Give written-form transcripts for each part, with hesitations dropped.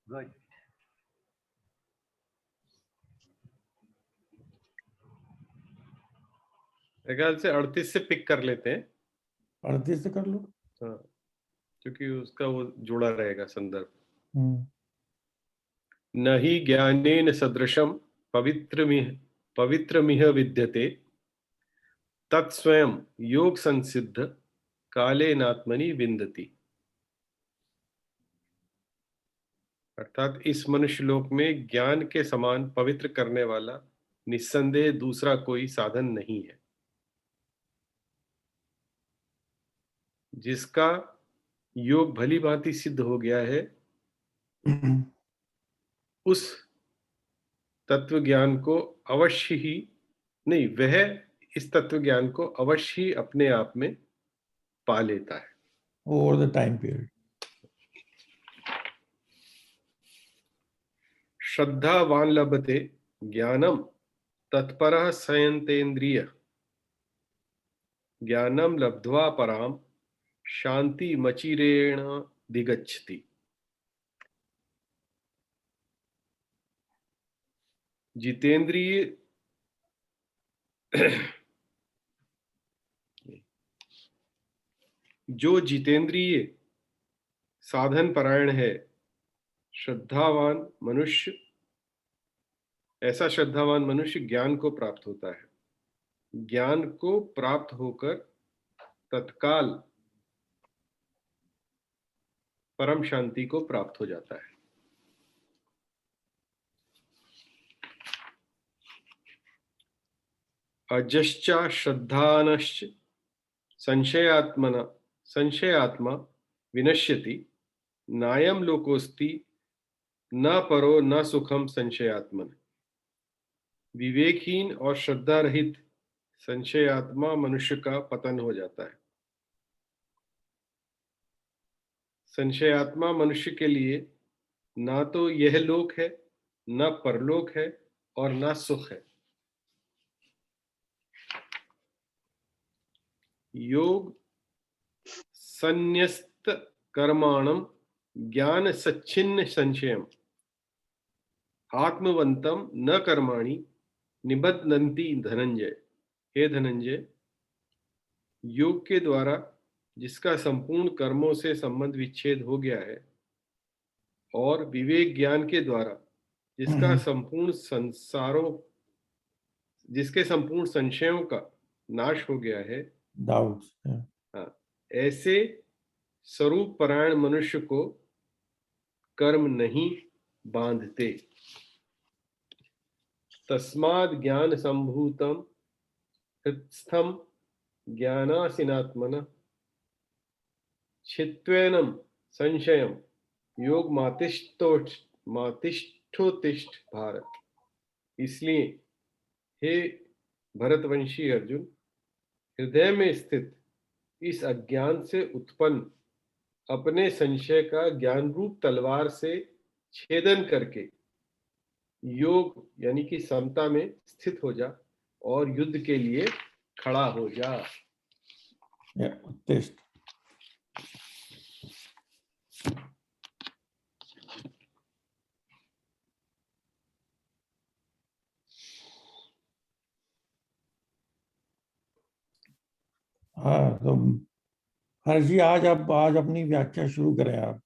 Good. ख्याल से 38 से पिक कर लेते हैं। 38 से कर लो। हाँ, क्योंकि उसका वो जुड़ा रहेगा संदर्भ। न हि ज्ञानेन सदृशं पवित्रमिह विद्यते तत्स्वयं योग संसिद्ध कालेनात्मनि विन्दति। अर्थात इस मनुष्य लोक में ज्ञान के समान पवित्र करने वाला निस्संदेह दूसरा कोई साधन नहीं है, जिसका योग भली भांति सिद्ध हो गया है। उस तत्व ज्ञान को अवश्य ही नहीं, वह इस तत्व ज्ञान को अवश्य ही अपने आप में पा लेता है ओवर द टाइम पीरियड। श्रद्धावान लभते ज्ञानम तत्परः संयतेन्द्रिय ज्ञानम लब्ध्वा पराम शांति मचिरेण दिगच्छति। जितेंद्रिय जो जितेंद्रिय साधन परायण है, श्रद्धावान मनुष्य, ऐसा श्रद्धावान मनुष्य ज्ञान को प्राप्त होता है। ज्ञान को प्राप्त होकर तत्काल परम शांति को प्राप्त हो जाता है। अजश्चा श्रद्धानश्च संशयात्मा विनश्यति नायम लोकोस्ति न परो न सुखम संशयात्मन। विवेकहीन और श्रद्धा रहित संशयात्मा मनुष्य का पतन हो जाता है। संशयात्मा मनुष्य के लिए ना तो यह लोक है, न परलोक है और न सुख है। योग संन्यस्त कर्माणम ज्ञान सच्चिन्न संशयम आत्मवंतम न कर्माणि निबध्नन्ति धनंजय। हे धनंजय, योग के द्वारा जिसका संपूर्ण कर्मों से संबंध विच्छेद हो गया है और विवेक ज्ञान के द्वारा जिसके संपूर्ण संशयों का नाश हो गया है, डाउट्स। हाँ, ऐसे स्वरूप परायण मनुष्य को कर्म नहीं बांधते। तस्माद् ज्ञान संभूतम हृत्स्थम ज्ञानासीनात्मनः छित्त्वेनं संशयं योग मातिष्ठोतिष्ठ भारत। इसलिए हे भरतवंशी अर्जुन, हृदय में स्थित इस अज्ञान से उत्पन्न अपने संशय का ज्ञान रूप तलवार से छेदन करके योग यानी कि समता में स्थित हो जा और युद्ध के लिए खड़ा हो जा। उत्तिष्ठ। हाँ, तो हर्ष जी आज अपनी व्याख्या शुरू करें आप।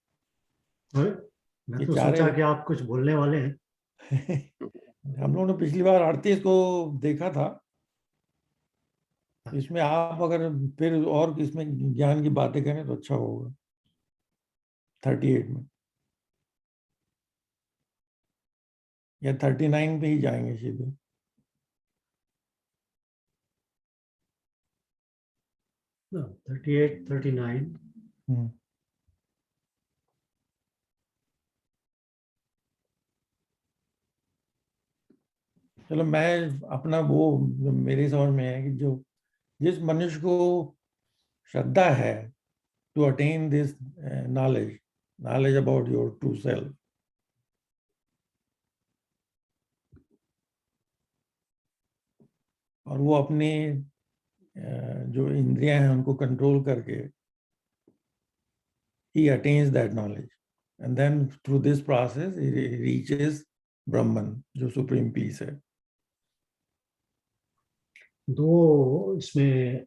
मैं तो सोचा कि आप कुछ बोलने वाले हैं। हम लोगों ने पिछली बार 38 को देखा था, इसमें आप अगर फिर और इसमें ज्ञान की बातें करें तो अच्छा होगा। 38 में या 39 पे ही जाएंगे सीधे। No, 38, 39। चलो मैं अपना वो मेरे समझ में है कि जिस मनुष्य को श्रद्धा है to attain this knowledge about your true self, और वो अपने जो इंद्रियां हैं उनको कंट्रोल करके he attains that knowledge। and then through this process he reaches Brahman, जो supreme peace है. दो इसमें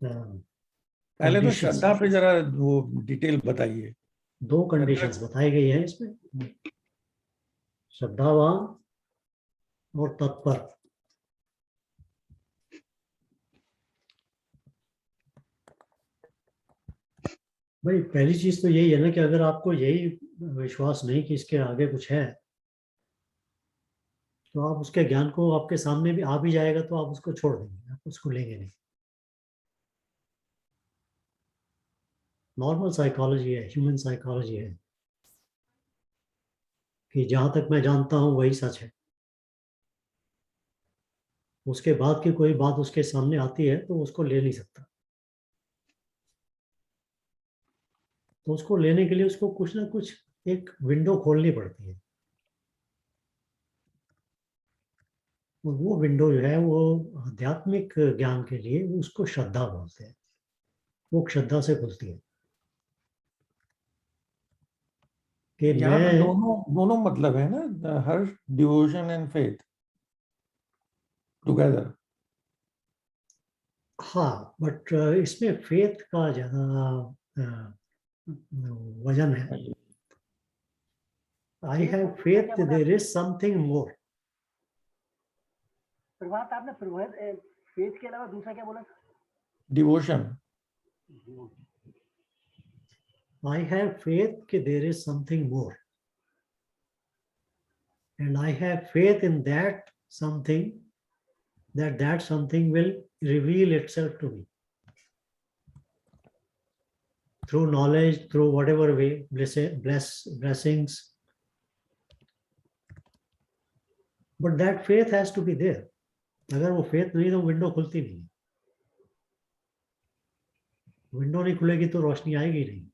पहले तो श्रद्धा पे जरा वो डिटेल बताइए. दो कंडीशंस बताई गई हैं इसमें, श्रद्धावान और तत्पर. भाई पहली चीज तो यही है ना कि अगर आपको यही विश्वास नहीं कि इसके आगे कुछ है, तो आप उसके ज्ञान को आपके सामने भी आ भी जाएगा तो आप उसको छोड़ देंगे, आप उसको लेंगे नहीं. नॉर्मल साइकोलॉजी है, ह्यूमन साइकोलॉजी है कि जहां तक मैं जानता हूं वही सच है. उसके बाद की कोई बात उसके सामने आती है तो उसको ले नहीं सकता. तो उसको लेने के लिए उसको कुछ ना कुछ एक विंडो खोलनी पड़ती है. और वो विंडो जो है वो आध्यात्मिक ज्ञान के लिए उसको श्रद्धा बोलते हैं. वो श्रद्धा से खुलती है कि यहाँ पे मैं. दोनों मतलब है ना, हर डिवोशन एंड फेथ टुगेदर. हाँ, बट इसमें फेथ का ज्यादा वजन है. I have faith there is something more. Prabhat, आपने फेथ के अलावा दूसरा क्या बोला था? Devotion. I have faith that there is something more. And I have faith in that something, that something will reveal itself to me. Through knowledge, through whatever way, blessings. But that faith has to be there. अगर वो faith नहीं तो window खुलती नहीं. Window नहीं खुलेगी तो रोशनी आएगी नहीं.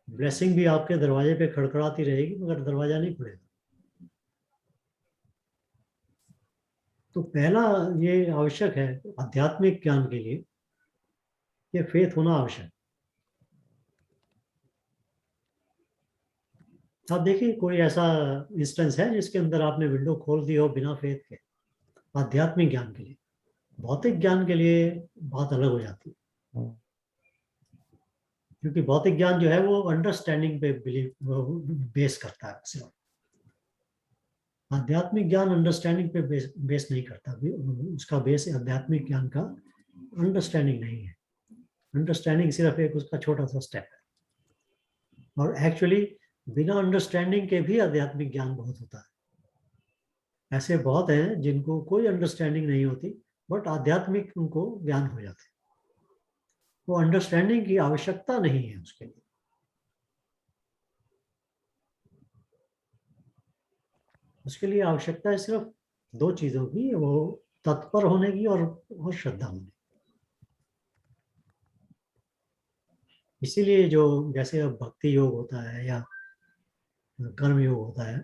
ब्लेसिंग भी आपके दरवाजे पे खड़खड़ाती रहेगी मगर दरवाजा नहीं खुलेगा. तो पहला ये आवश्यक है आध्यात्मिक ज्ञान के लिए, ये फेथ होना आवश्यक. आप देखिए कोई ऐसा इंस्टेंस है जिसके अंदर आपने विंडो खोल दी हो बिना फेथ के, आध्यात्मिक ज्ञान के लिए. भौतिक ज्ञान के लिए बात अलग हो जाती है, क्योंकि भौतिक ज्ञान जो है वो अंडरस्टैंडिंग पे बेस करता है सिर्फ. आध्यात्मिक ज्ञान अंडरस्टैंडिंग पे बेस नहीं करता. उसका बेस आध्यात्मिक ज्ञान का अंडरस्टैंडिंग नहीं है. अंडरस्टैंडिंग सिर्फ एक उसका छोटा सा स्टेप है. और एक्चुअली बिना अंडरस्टैंडिंग के भी आध्यात्मिक ज्ञान बहुत होता है. ऐसे बहुत हैं जिनको कोई अंडरस्टैंडिंग नहीं होती बट आध्यात्मिक उनको ज्ञान हो जाते हैं. वो अंडरस्टैंडिंग की आवश्यकता नहीं है उसके लिए. उसके लिए आवश्यकता है सिर्फ दो चीजों की, वो तत्पर होने की और श्रद्धा होने की. इसीलिए जो जैसे अब भक्ति योग होता है या कर्म योग होता है,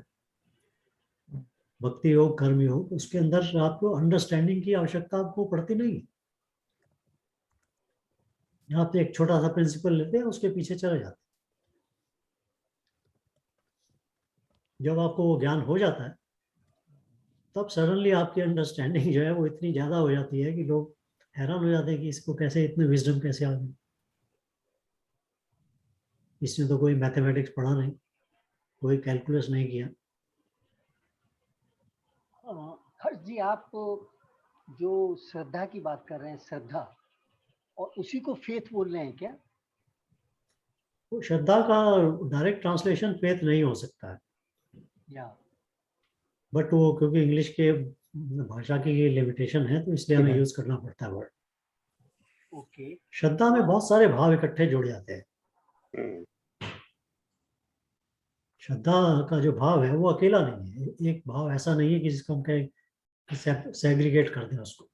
भक्ति योग कर्म योग, उसके अंदर आपको अंडरस्टैंडिंग की आवश्यकता आपको पड़ती नहीं. आप एक छोटा सा प्रिंसिपल लेते हैं, उसके पीछे चले जाते हैं. जब आपको वो ज्ञान हो जाता है तब सडनली आपकी अंडरस्टैंडिंग जो है वो इतनी ज्यादा हो जाती है कि लोग हैरान हो जाते हैं कि इसको कैसे इतने विजडम कैसे आ गई. इसने तो कोई मैथमेटिक्स पढ़ा नहीं, कोई कैलकुलस नहीं किया. हर्ष जी, आप जो श्रद्धा की बात कर रहे हैं, श्रद्धा, और उसी को फेथ बोल रहे हैं क्या? तो श्रद्धा का डायरेक्ट ट्रांसलेशन फेथ नहीं हो सकता है. या बट वो क्योंकि इंग्लिश के भाषा की ये लिमिटेशन है तो इसलिए हमें यूज करना पड़ता है वर्ड. ओके. श्रद्धा में बहुत सारे भाव इकट्ठे जुड़ जाते हैं. श्रद्धा का जो भाव है वो अकेला नहीं है. एक भाव ऐसा नहीं है कि जिसको हम कहें सेग्रीगेट कर दें उसको.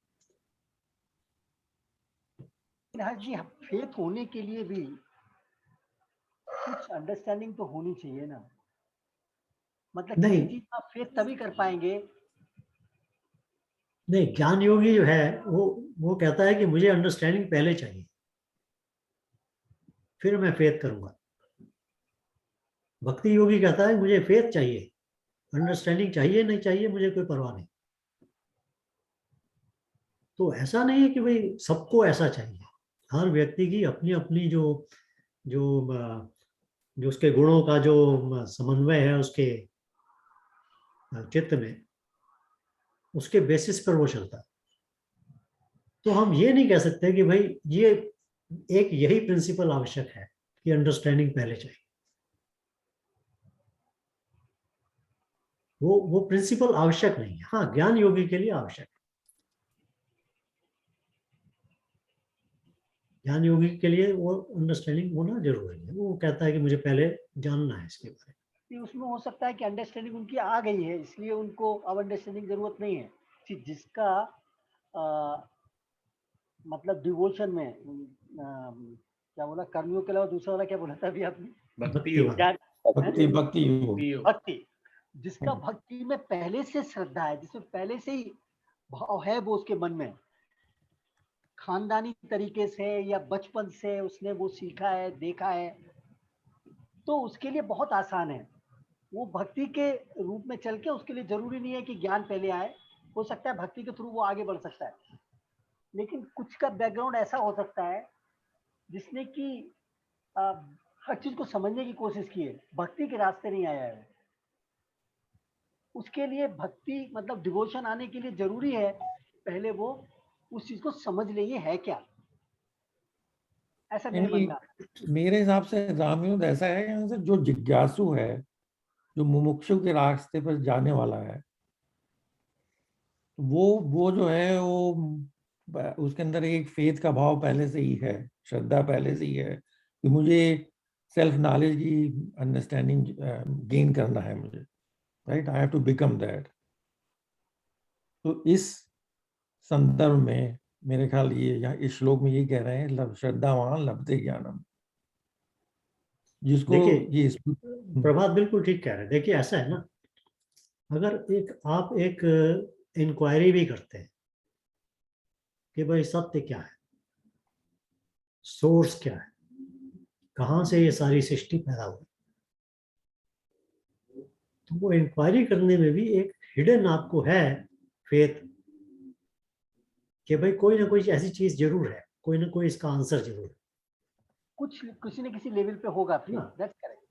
हर्ष जी, फेथ होने के लिए भी कुछ अंडरस्टैंडिंग तो होनी चाहिए ना. मतलब नहीं, किसी चीज का फेथ तभी कर पाएंगे. नहीं, ज्ञान योगी जो है वो कहता है कि मुझे अंडरस्टैंडिंग पहले चाहिए, फिर मैं फेथ करूंगा. भक्ति योगी कहता है मुझे फेथ चाहिए, अंडरस्टैंडिंग चाहिए नहीं चाहिए मुझे कोई परवाह नहीं। तो ऐसा नहीं है कि भाई सबको ऐसा चाहिए, हर व्यक्ति की अपनी अपनी जो जो जो उसके गुणों का जो समन्वय है उसके चित्त में, उसके बेसिस पर वो चलता है। तो हम ये नहीं कह सकते कि भाई ये एक यही प्रिंसिपल आवश्यक है कि अंडरस्टैंडिंग पहले चाहिए। वो प्रिंसिपल आवश्यक नहीं है, हाँ ज्ञान योगी के लिए आवश्यक है। ज्ञान योगी के लिए वो अंडरस्टैंडिंग होना जरूरी है। वो कहता है कि मुझे पहले जानना है इसके बारे में। उसमें हो सकता है कि अंडरस्टैंडिंग उनकी आ गई है, इसलिए उनको अब अंडरस्टैंडिंग जरूरत नहीं है कि जिसका मतलब डिवोशन में क्या बोला, कर्मियों के अलावा दूसरा वाला क्या बोला था अभी आपने? भक्ति योग। ज्ञान, भक्ति भक्ति योग। भक्ति योग। भक्ति, जिसका भक्ति में पहले से श्रद्धा है, जिसमें पहले से ही भाव है वो उसके मन में, खानदानी तरीके से या बचपन से उसने वो सीखा है, देखा है, तो उसके लिए बहुत आसान है। वो भक्ति के रूप में चल के, उसके लिए जरूरी नहीं है कि ज्ञान पहले आए, हो सकता है भक्ति के थ्रू वो आगे बढ़ सकता है। लेकिन कुछ का बैकग्राउंड ऐसा हो सकता है जिसने कि हर चीज को समझने की कोशिश की है, भक्ति के रास्ते नहीं आया है। उसके लिए भक्ति मतलब डिवोशन आने के लिए जरूरी है पहले वो उस चीज को समझ ले ये है क्या, ऐसा मेरे मन में आता है। मेरे हिसाब से रामयुद्ध ऐसा है कि जो जिज्ञासु है, जो मुमुक्षु के रास्ते पर जाने वाला है, वो जो है वो उसके अंदर एक फेथ का भाव पहले से ही है, श्रद्धा पहले से ही है कि मुझे सेल्फ नॉलेज की अंडरस्टैंडिंग गेन करना है मुझे, right, I have to become that. तो इस संदर्भ में मेरे ख्याल ये यहाँ इस श्लोक में ये कह रहे हैं श्रद्धावान लभते ज्ञानम, जिसको देखिए ये प्रभात बिल्कुल ठीक कह रहे हैं। देखिए ऐसा है ना, अगर आप एक इंक्वायरी भी करते हैं कि भाई सत्य क्या है, सोर्स क्या है, कहाँ से ये सारी सृष्टि पैदा हुई, तो वो इंक्वायरी करने में भी एक हिडन आपको है फेथ कि भाई कोई ना कोई ऐसी चीज जरूर है, कोई ना कोई इसका आंसर जरूर है। कुछ किसी न किसी लेवल पे होगा फिर, हाँ। That's correct.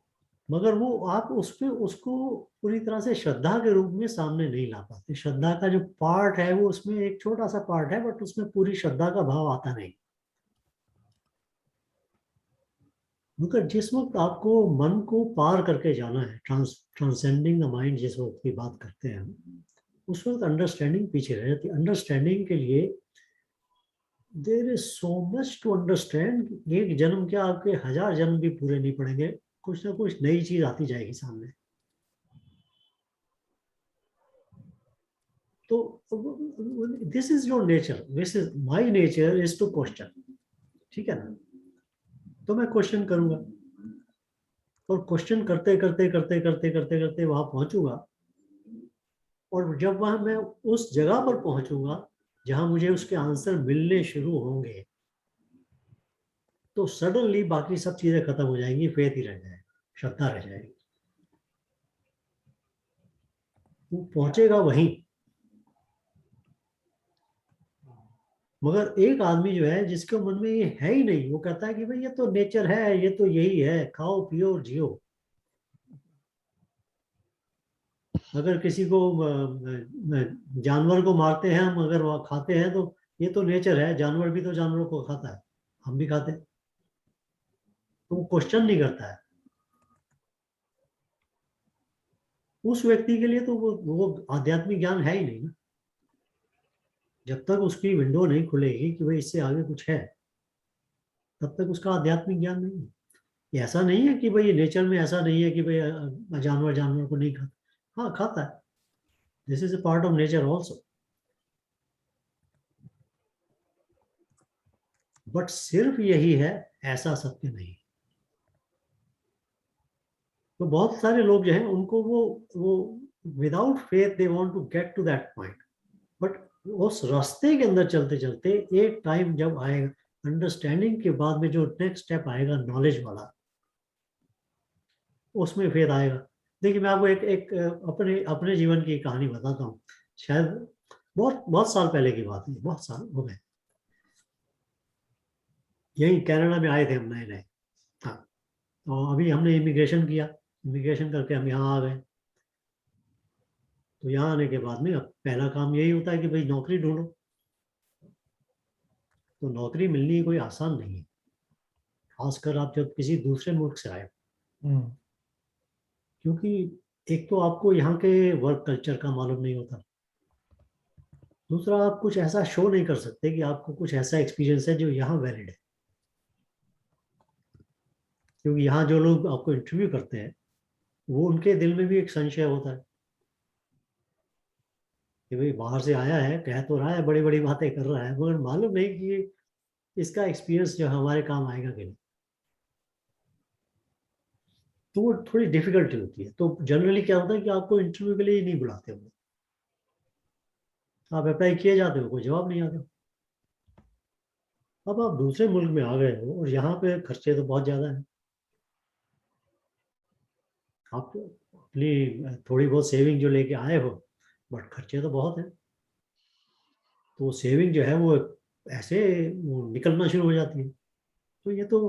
मगर वो आप उसको पूरी तरह से श्रद्धा के रूप में सामने नहीं ला पाते। श्रद्धा का जो पार्ट है वो उसमें एक छोटा सा पार्ट है, बट उसमें पूरी श्रद्धा का भाव आता नहीं। मगर जिस वक्त आपको मन को पार करके जाना है, ट्रांसेंडिंग द माइंड जिस वक्त की बात करते हैं हम, उस वक्त अंडरस्टैंडिंग पीछे रह जाती है। अंडरस्टैंडिंग के लिए there is so much to understand. एक जन्म क्या, आपके 1000 जन्म भी पूरे नहीं पड़ेंगे, कुछ ना कुछ नई चीज आती जाएगी सामने। तो this is your nature, this is my nature is to question, ठीक है ना। तो मैं क्वेश्चन करूंगा और क्वेश्चन करते करते करते करते करते करते वहां पहुंचूंगा। और जब वहां मैं उस जगह पर पहुंचूंगा जहां मुझे उसके आंसर मिलने शुरू होंगे, तो सडनली बाकी सब चीजें खत्म हो जाएंगी, फेथ ही रह जाएगा, श्रद्धा रह जाएगी। वो पहुंचेगा वहीं। मगर एक आदमी जो है जिसके मन में ये है ही नहीं, वो कहता है कि भाई ये तो नेचर है, ये तो यही है, खाओ पियो और जियो। अगर किसी को जानवर को मारते हैं हम, अगर वो खाते हैं तो ये तो नेचर है, जानवर भी तो जानवरों को खाता है, हम भी खाते हैं। तो वो क्वेश्चन नहीं करता है। उस व्यक्ति के लिए तो वो आध्यात्मिक ज्ञान है ही नहीं ना। जब तक उसकी विंडो नहीं खुलेगी कि भाई इससे आगे कुछ है, तब तक उसका आध्यात्मिक ज्ञान नहीं है। ये ऐसा नहीं है कि भाई नेचर में ऐसा नहीं है कि भाई जानवर जानवर को नहीं खाता, हाँ खाता है। This is a part of nature also. But सिर्फ यही है, ऐसा सत्य नहीं। तो बहुत सारे लोग जो हैं उनको वो without faith they want to get to that point, but उस रास्ते के अंदर चलते चलते एक टाइम जब आएगा, अंडरस्टैंडिंग के बाद में जो नेक्स्ट स्टेप आएगा नॉलेज वाला, उसमें फेथ आएगा। देखिए मैं आपको एक अपने अपने जीवन की कहानी बताता हूँ। शायद बहुत बहुत साल पहले की बात है, बहुत साल हो गए। यही कनाडा में आए थे हम नए नए। हाँ, तो अभी हमने इमिग्रेशन किया, इमिग्रेशन करके हम यहाँ आ गए। तो यहाँ आने के बाद में अब पहला काम यही होता है कि भाई नौकरी ढूंढो। तो नौकरी मिलनी कोई आसान नहीं है, खासकर आप जब किसी दूसरे मुल्क से आए हो। हम्म, क्योंकि एक तो आपको यहाँ के वर्क कल्चर का मालूम नहीं होता, दूसरा आप कुछ ऐसा शो नहीं कर सकते कि आपको कुछ ऐसा एक्सपीरियंस है जो यहाँ वैलिड है। क्योंकि यहाँ जो लोग आपको इंटरव्यू करते हैं वो उनके दिल में भी एक संशय होता है कि भाई बाहर से आया है, कह तो रहा है, बड़ी बड़ी बातें कर रहा है, मगर मालूम नहीं कि इसका एक्सपीरियंस जो हमारे काम आएगा कि नहीं। तो वो थोड़ी डिफिकल्टी होती है। तो जनरली क्या होता है कि आपको इंटरव्यू के लिए ही नहीं बुलाते हो, आप अप्लाई किए जाते हो, कोई जवाब नहीं आता। अब आप दूसरे मुल्क में आ गए हो और यहाँ पे खर्चे तो बहुत ज़्यादा हैं। आप अपनी थोड़ी बहुत सेविंग जो लेके आए हो, बट खर्चे तो बहुत हैं। तो वो सेविंग जो है वो ऐसे वो निकलना शुरू हो जाती है। तो ये तो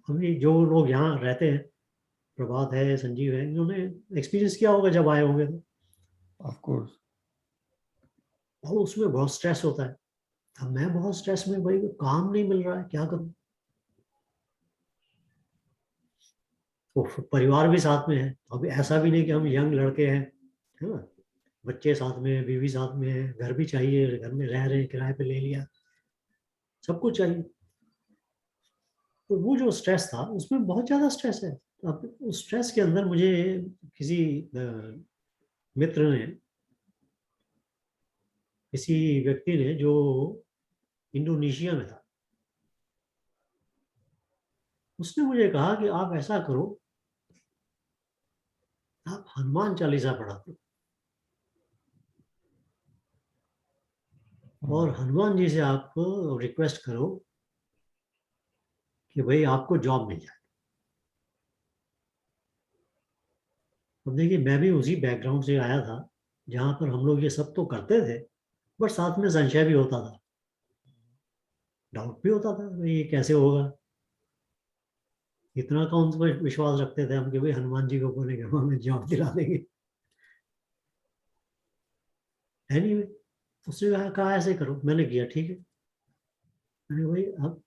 अभी जो लोग यहाँ रहते हैं, प्रभात है, संजीव है, इन्होंने एक्सपीरियंस किया होगा जब आए होंगे तो। of course. और उसमें बहुत स्ट्रेस होता है। अब मैं बहुत स्ट्रेस में, भाई काम नहीं मिल रहा है, क्या करूं। तो परिवार भी साथ में है। अभी ऐसा भी नहीं कि हम यंग लड़के हैं, है ना, बच्चे साथ में है, बीवी साथ में है, घर भी चाहिए, घर में रह रहे हैं, किराए पे ले लिया, सब कुछ चाहिए। तो वो जो स्ट्रेस था उसमें बहुत ज़्यादा स्ट्रेस है। अब उस स्ट्रेस के अंदर मुझे किसी मित्र ने, किसी व्यक्ति ने जो इंडोनेशिया में था, उसने मुझे कहा कि आप ऐसा करो, आप हनुमान चालीसा पढ़ा करो और हनुमान जी से आप रिक्वेस्ट करो कि भाई आपको जॉब मिल जाए। अब देखिए मैं भी उसी बैकग्राउंड से आया था जहाँ पर हम लोग ये सब तो करते थे, बट साथ में संशय भी होता था, डाउट भी होता था भाई ये कैसे होगा। इतना कौन सा विश्वास रखते थे हम कि भाई हनुमान जी को बोलेंगे वो हमें जॉब दिला देंगे। एनीवे, उसने कहा ऐसे करो, मैंने किया, ठीक है। मैंने भाई अब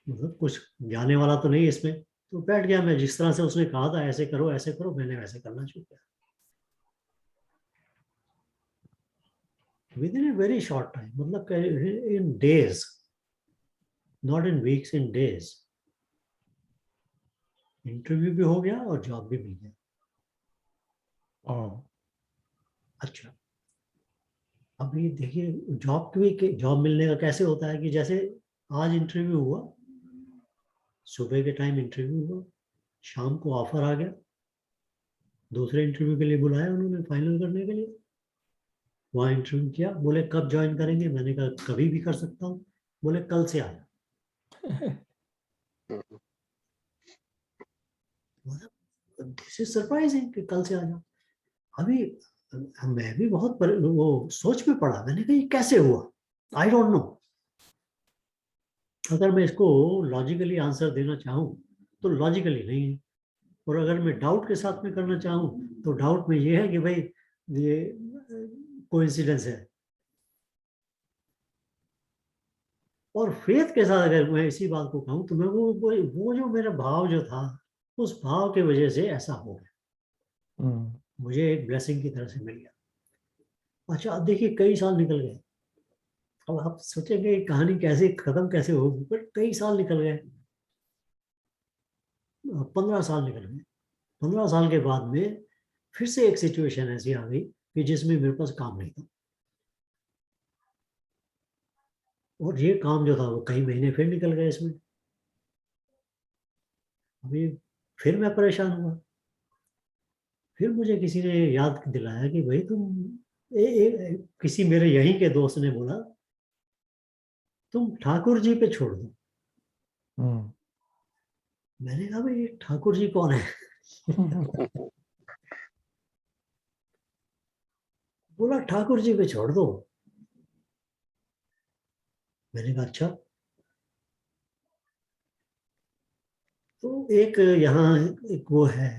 मतलब कुछ जाने वाला तो नहीं इसमें, तो बैठ गया मैं, जिस तरह से उसने कहा था ऐसे करो, मैंने वैसे करना शुरू किया। Within a very short time, मतलब in days, not in weeks, in days, interview भी हो गया और जॉब भी मिल गया। Oh, अच्छा, अब ये देखिए जॉब मिलने का कैसे होता है कि जैसे आज इंटरव्यू हुआ, सुबह के टाइम इंटरव्यू हुआ, शाम को ऑफर आ गया, दूसरे इंटरव्यू के लिए बुलाया उन्होंने फाइनल करने के लिए। वहाँ इंटरव्यू किया, बोले कब ज्वाइन करेंगे, मैंने कहा कभी भी कर सकता हूँ। बोले कल से आया। दिस इज सरप्राइजिंग कि कल से आ जाओ। अभी मैं भी बहुत वो सोच में पड़ा, मैंने कहा ये कैसे हुआ, आई डोंट नो। अगर मैं इसको लॉजिकली आंसर देना चाहूँ तो लॉजिकली नहीं है, और अगर मैं डाउट के साथ में करना चाहूँ तो डाउट में ये है कि भाई ये कोइंसिडेंस है। और फेथ के साथ अगर मैं इसी बात को कहूँ तो मैं वो जो मेरा भाव जो था, उस भाव के वजह से ऐसा हो गया, मुझे एक ब्लेसिंग की तरह से मिल गया। अच्छा, अब देखिए कई साल निकल गए। अब आप सोचेंगे कहानी कैसे खत्म कैसे होगी, पर कई साल निकल गए, 15 साल निकल गए। 15 साल के बाद में फिर से एक सिचुएशन ऐसी आ गई कि जिसमें मेरे पास काम नहीं था, और ये काम जो था वो कई महीने फिर निकल गए इसमें। अभी फिर मैं परेशान हुआ। फिर मुझे किसी ने याद दिलाया कि भाई तुम किसी मेरे यहीं के दोस्त ने बोला तुम ठाकुर जी पे छोड़ दो। मैंने कहा भाई ठाकुर जी कौन है। बोला ठाकुर जी पे छोड़ दो। मैंने कहा अच्छा। तो एक यहाँ एक वो है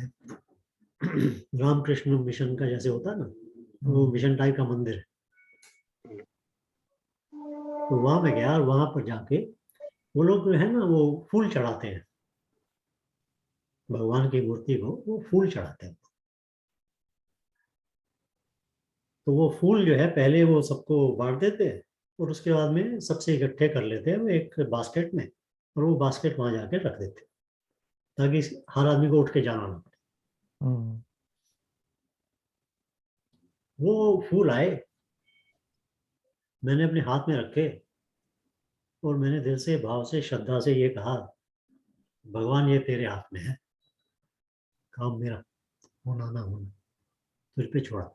रामकृष्ण मिशन का जैसे होता है ना, वो मिशन टाइप का मंदिर है। तो वहां मैं गया और वहां पर जाके वो लोग जो है ना वो फूल चढ़ाते हैं भगवान की मूर्ति को, वो फूल चढ़ाते हैं। तो वो फूल जो है पहले वो सबको बांट देते हैं और उसके बाद में सबसे इकट्ठे कर लेते हैं वो एक बास्केट में, और वो बास्केट वहां जाके रख देते हैं ताकि हर आदमी को उठ के जाना ना पड़े। वो फूल आए, मैंने अपने हाथ में रखे और मैंने दिल से भाव से श्रद्धा से ये कहा, भगवान ये तेरे हाथ में है, काम मेरा होना ना होना तुझ पे छोड़ा,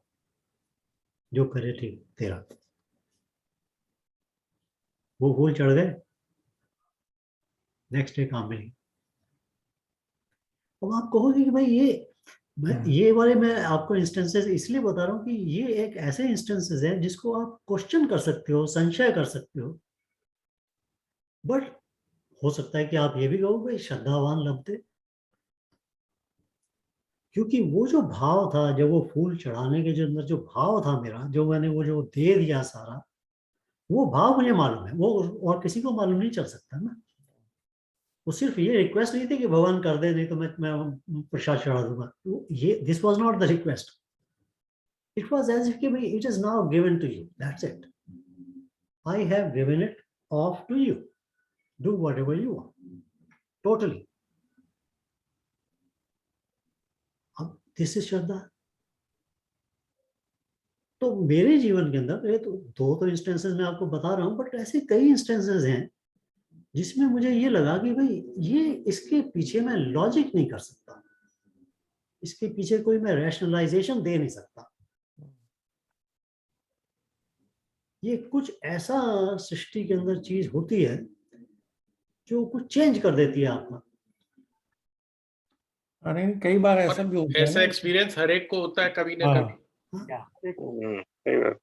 जो करे ठीक तेरा। वो फूल चढ़ गए, नेक्स्ट डे काम मिली। अब आप कहोगे कि भाई ये वाले मैं आपको इंस्टेंसेस इसलिए बता रहा हूँ कि ये एक ऐसे इंस्टेंसेस हैं जिसको आप क्वेश्चन कर सकते हो, संशय कर सकते हो, बट हो सकता है कि आप ये भी कहो भाई श्रद्धावान लगते, क्योंकि वो जो भाव था, जब वो फूल चढ़ाने के जो अंदर जो भाव था मेरा, जो मैंने वो जो दे दिया सारा, वो भाव मुझे मालूम है, वो और किसी को मालूम नहीं चल सकता ना। वो सिर्फ ये रिक्वेस्ट नहीं थी कि भगवान कर दे, नहीं तो मैं प्रसाद चढ़ा दूंगा, ये this was not the request. It was as if कि भाई it is now given to you, that's it, I have given it off to you, do whatever you want, totally. अब दिस इज श्रद्धा। तो मेरे जीवन के अंदर ये तो दो इंस्टेंसेस मैं आपको बता रहा हूं, बट ऐसे कई इंस्टेंसेस हैं जिसमें मुझे ये लगा कि भाई ये इसके पीछे मैं लॉजिक नहीं कर सकता, इसके पीछे कोई मैं रैशनलाइजेशन दे नहीं सकता। ये कुछ ऐसा सृष्टि के अंदर चीज होती है जो कुछ चेंज कर देती है आपका। अरे कई बार ऐसा भी होता है ऐसा ना। एक्सपीरियंस हर एक को होता है कभी ना हाँ। कभी। सही बात।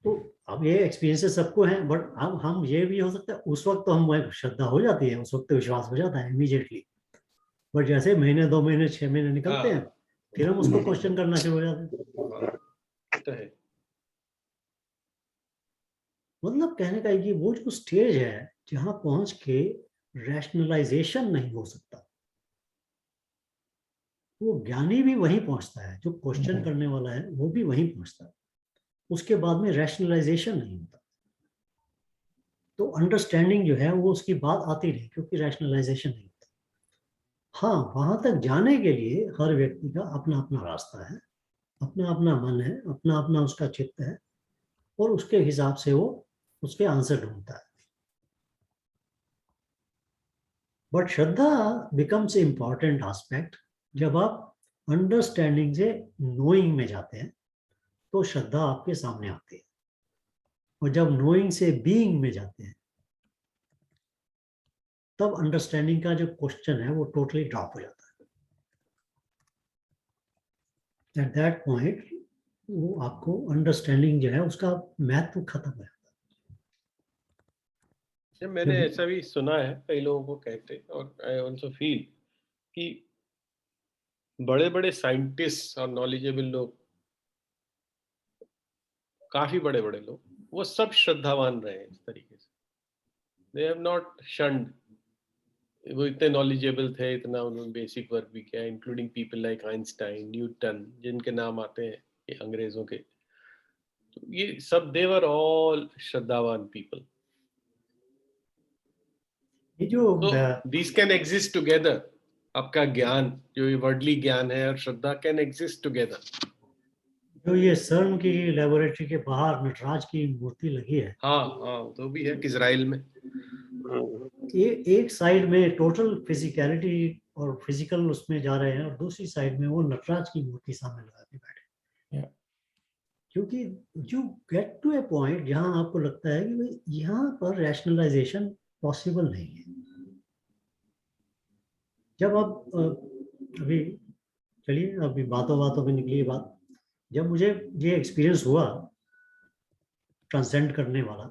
तो अब ये एक्सपीरियंसेस सबको हैं, बट अब हम ये भी हो सकता है उस वक्त तो हम श्रद्धा हो जाती है, उस वक्त तो विश्वास हो जाता है इमीडिएटली, बट जैसे महीने 2 महीने 6 महीने निकलते हैं फिर हम उसको क्वेश्चन करना शुरू हो जाते हैं। तो है। मतलब कहने का ये वो जो स्टेज है जहां पहुंच के रैशनलाइजेशन नहीं हो सकता, वो ज्ञानी भी वहीं पहुंचता है, जो क्वेश्चन करने वाला है वो भी वहीं पहुंचता है, उसके बाद में रैशनलाइजेशन नहीं होता। तो अंडरस्टैंडिंग जो है वो उसकी बात आती नहीं, क्योंकि रैशनलाइजेशन नहीं होता। हाँ, वहां तक जाने के लिए हर व्यक्ति का अपना अपना रास्ता है, अपना अपना मन है, अपना अपना उसका चित्त है, और उसके हिसाब से वो उसके आंसर ढूंढता है। But Shraddha becomes important aspect जब आप अंडरस्टैंडिंग से नोइंग में जाते हैं, तो श्रद्धा आपके सामने आती है, और जब नोइंग से बीइंग में जाते हैं तब अंडरस्टैंडिंग का जो क्वेश्चन है वो टोटली ड्रॉप हो जाता है। एट दैट पॉइंट वो आपको अंडरस्टैंडिंग जो है उसका महत्व खत्म है। मैंने ऐसा भी सुना है, कई लोगों को कहते, और आई आल्सो फील कि बड़े बड़े साइंटिस्ट और नॉलेजेबल लोग, काफी बड़े बड़े लोग, वो सब श्रद्धावान रहे इस तरीके से। दे हैव नॉट शन्ड, वो इतने नॉलेजेबल थे, इतना उन्होंने बेसिक वर्क भी किया, including people like Einstein, Newton, जिनके नाम आते हैं ये अंग्रेजों के, तो ये सब दे वर ऑल श्रद्धावान पीपल। ये जो तो दिस कैन एग्जिस्ट टुगेदर, आपका ज्ञान जो ये वर्डली ज्ञान है और श्रद्धा कैन एग्जिस्ट टुगेदर। जो ये सर्न की लेबोरेटरी के बाहर नटराज की मूर्ति लगी है, हाँ हाँ, तो भी है इजराइल में। ये एक साइड में टोटल फिजिकलिटी और फिजिकल उसमें जा रहे हैं, और दूसरी साइड में वो नटराज की मूर्ति सामने लगा के बैठे। क्योंकि you get to a point जहां आपको लगता है कि भाई यहाँ पर रैशनलाइजेशन पॉसिबल नहीं है। जब आप अभी चलिए अभी बातों बातों में निकली बात, जब मुझे ये एक्सपीरियंस हुआ ट्रांसेंड करने वाला,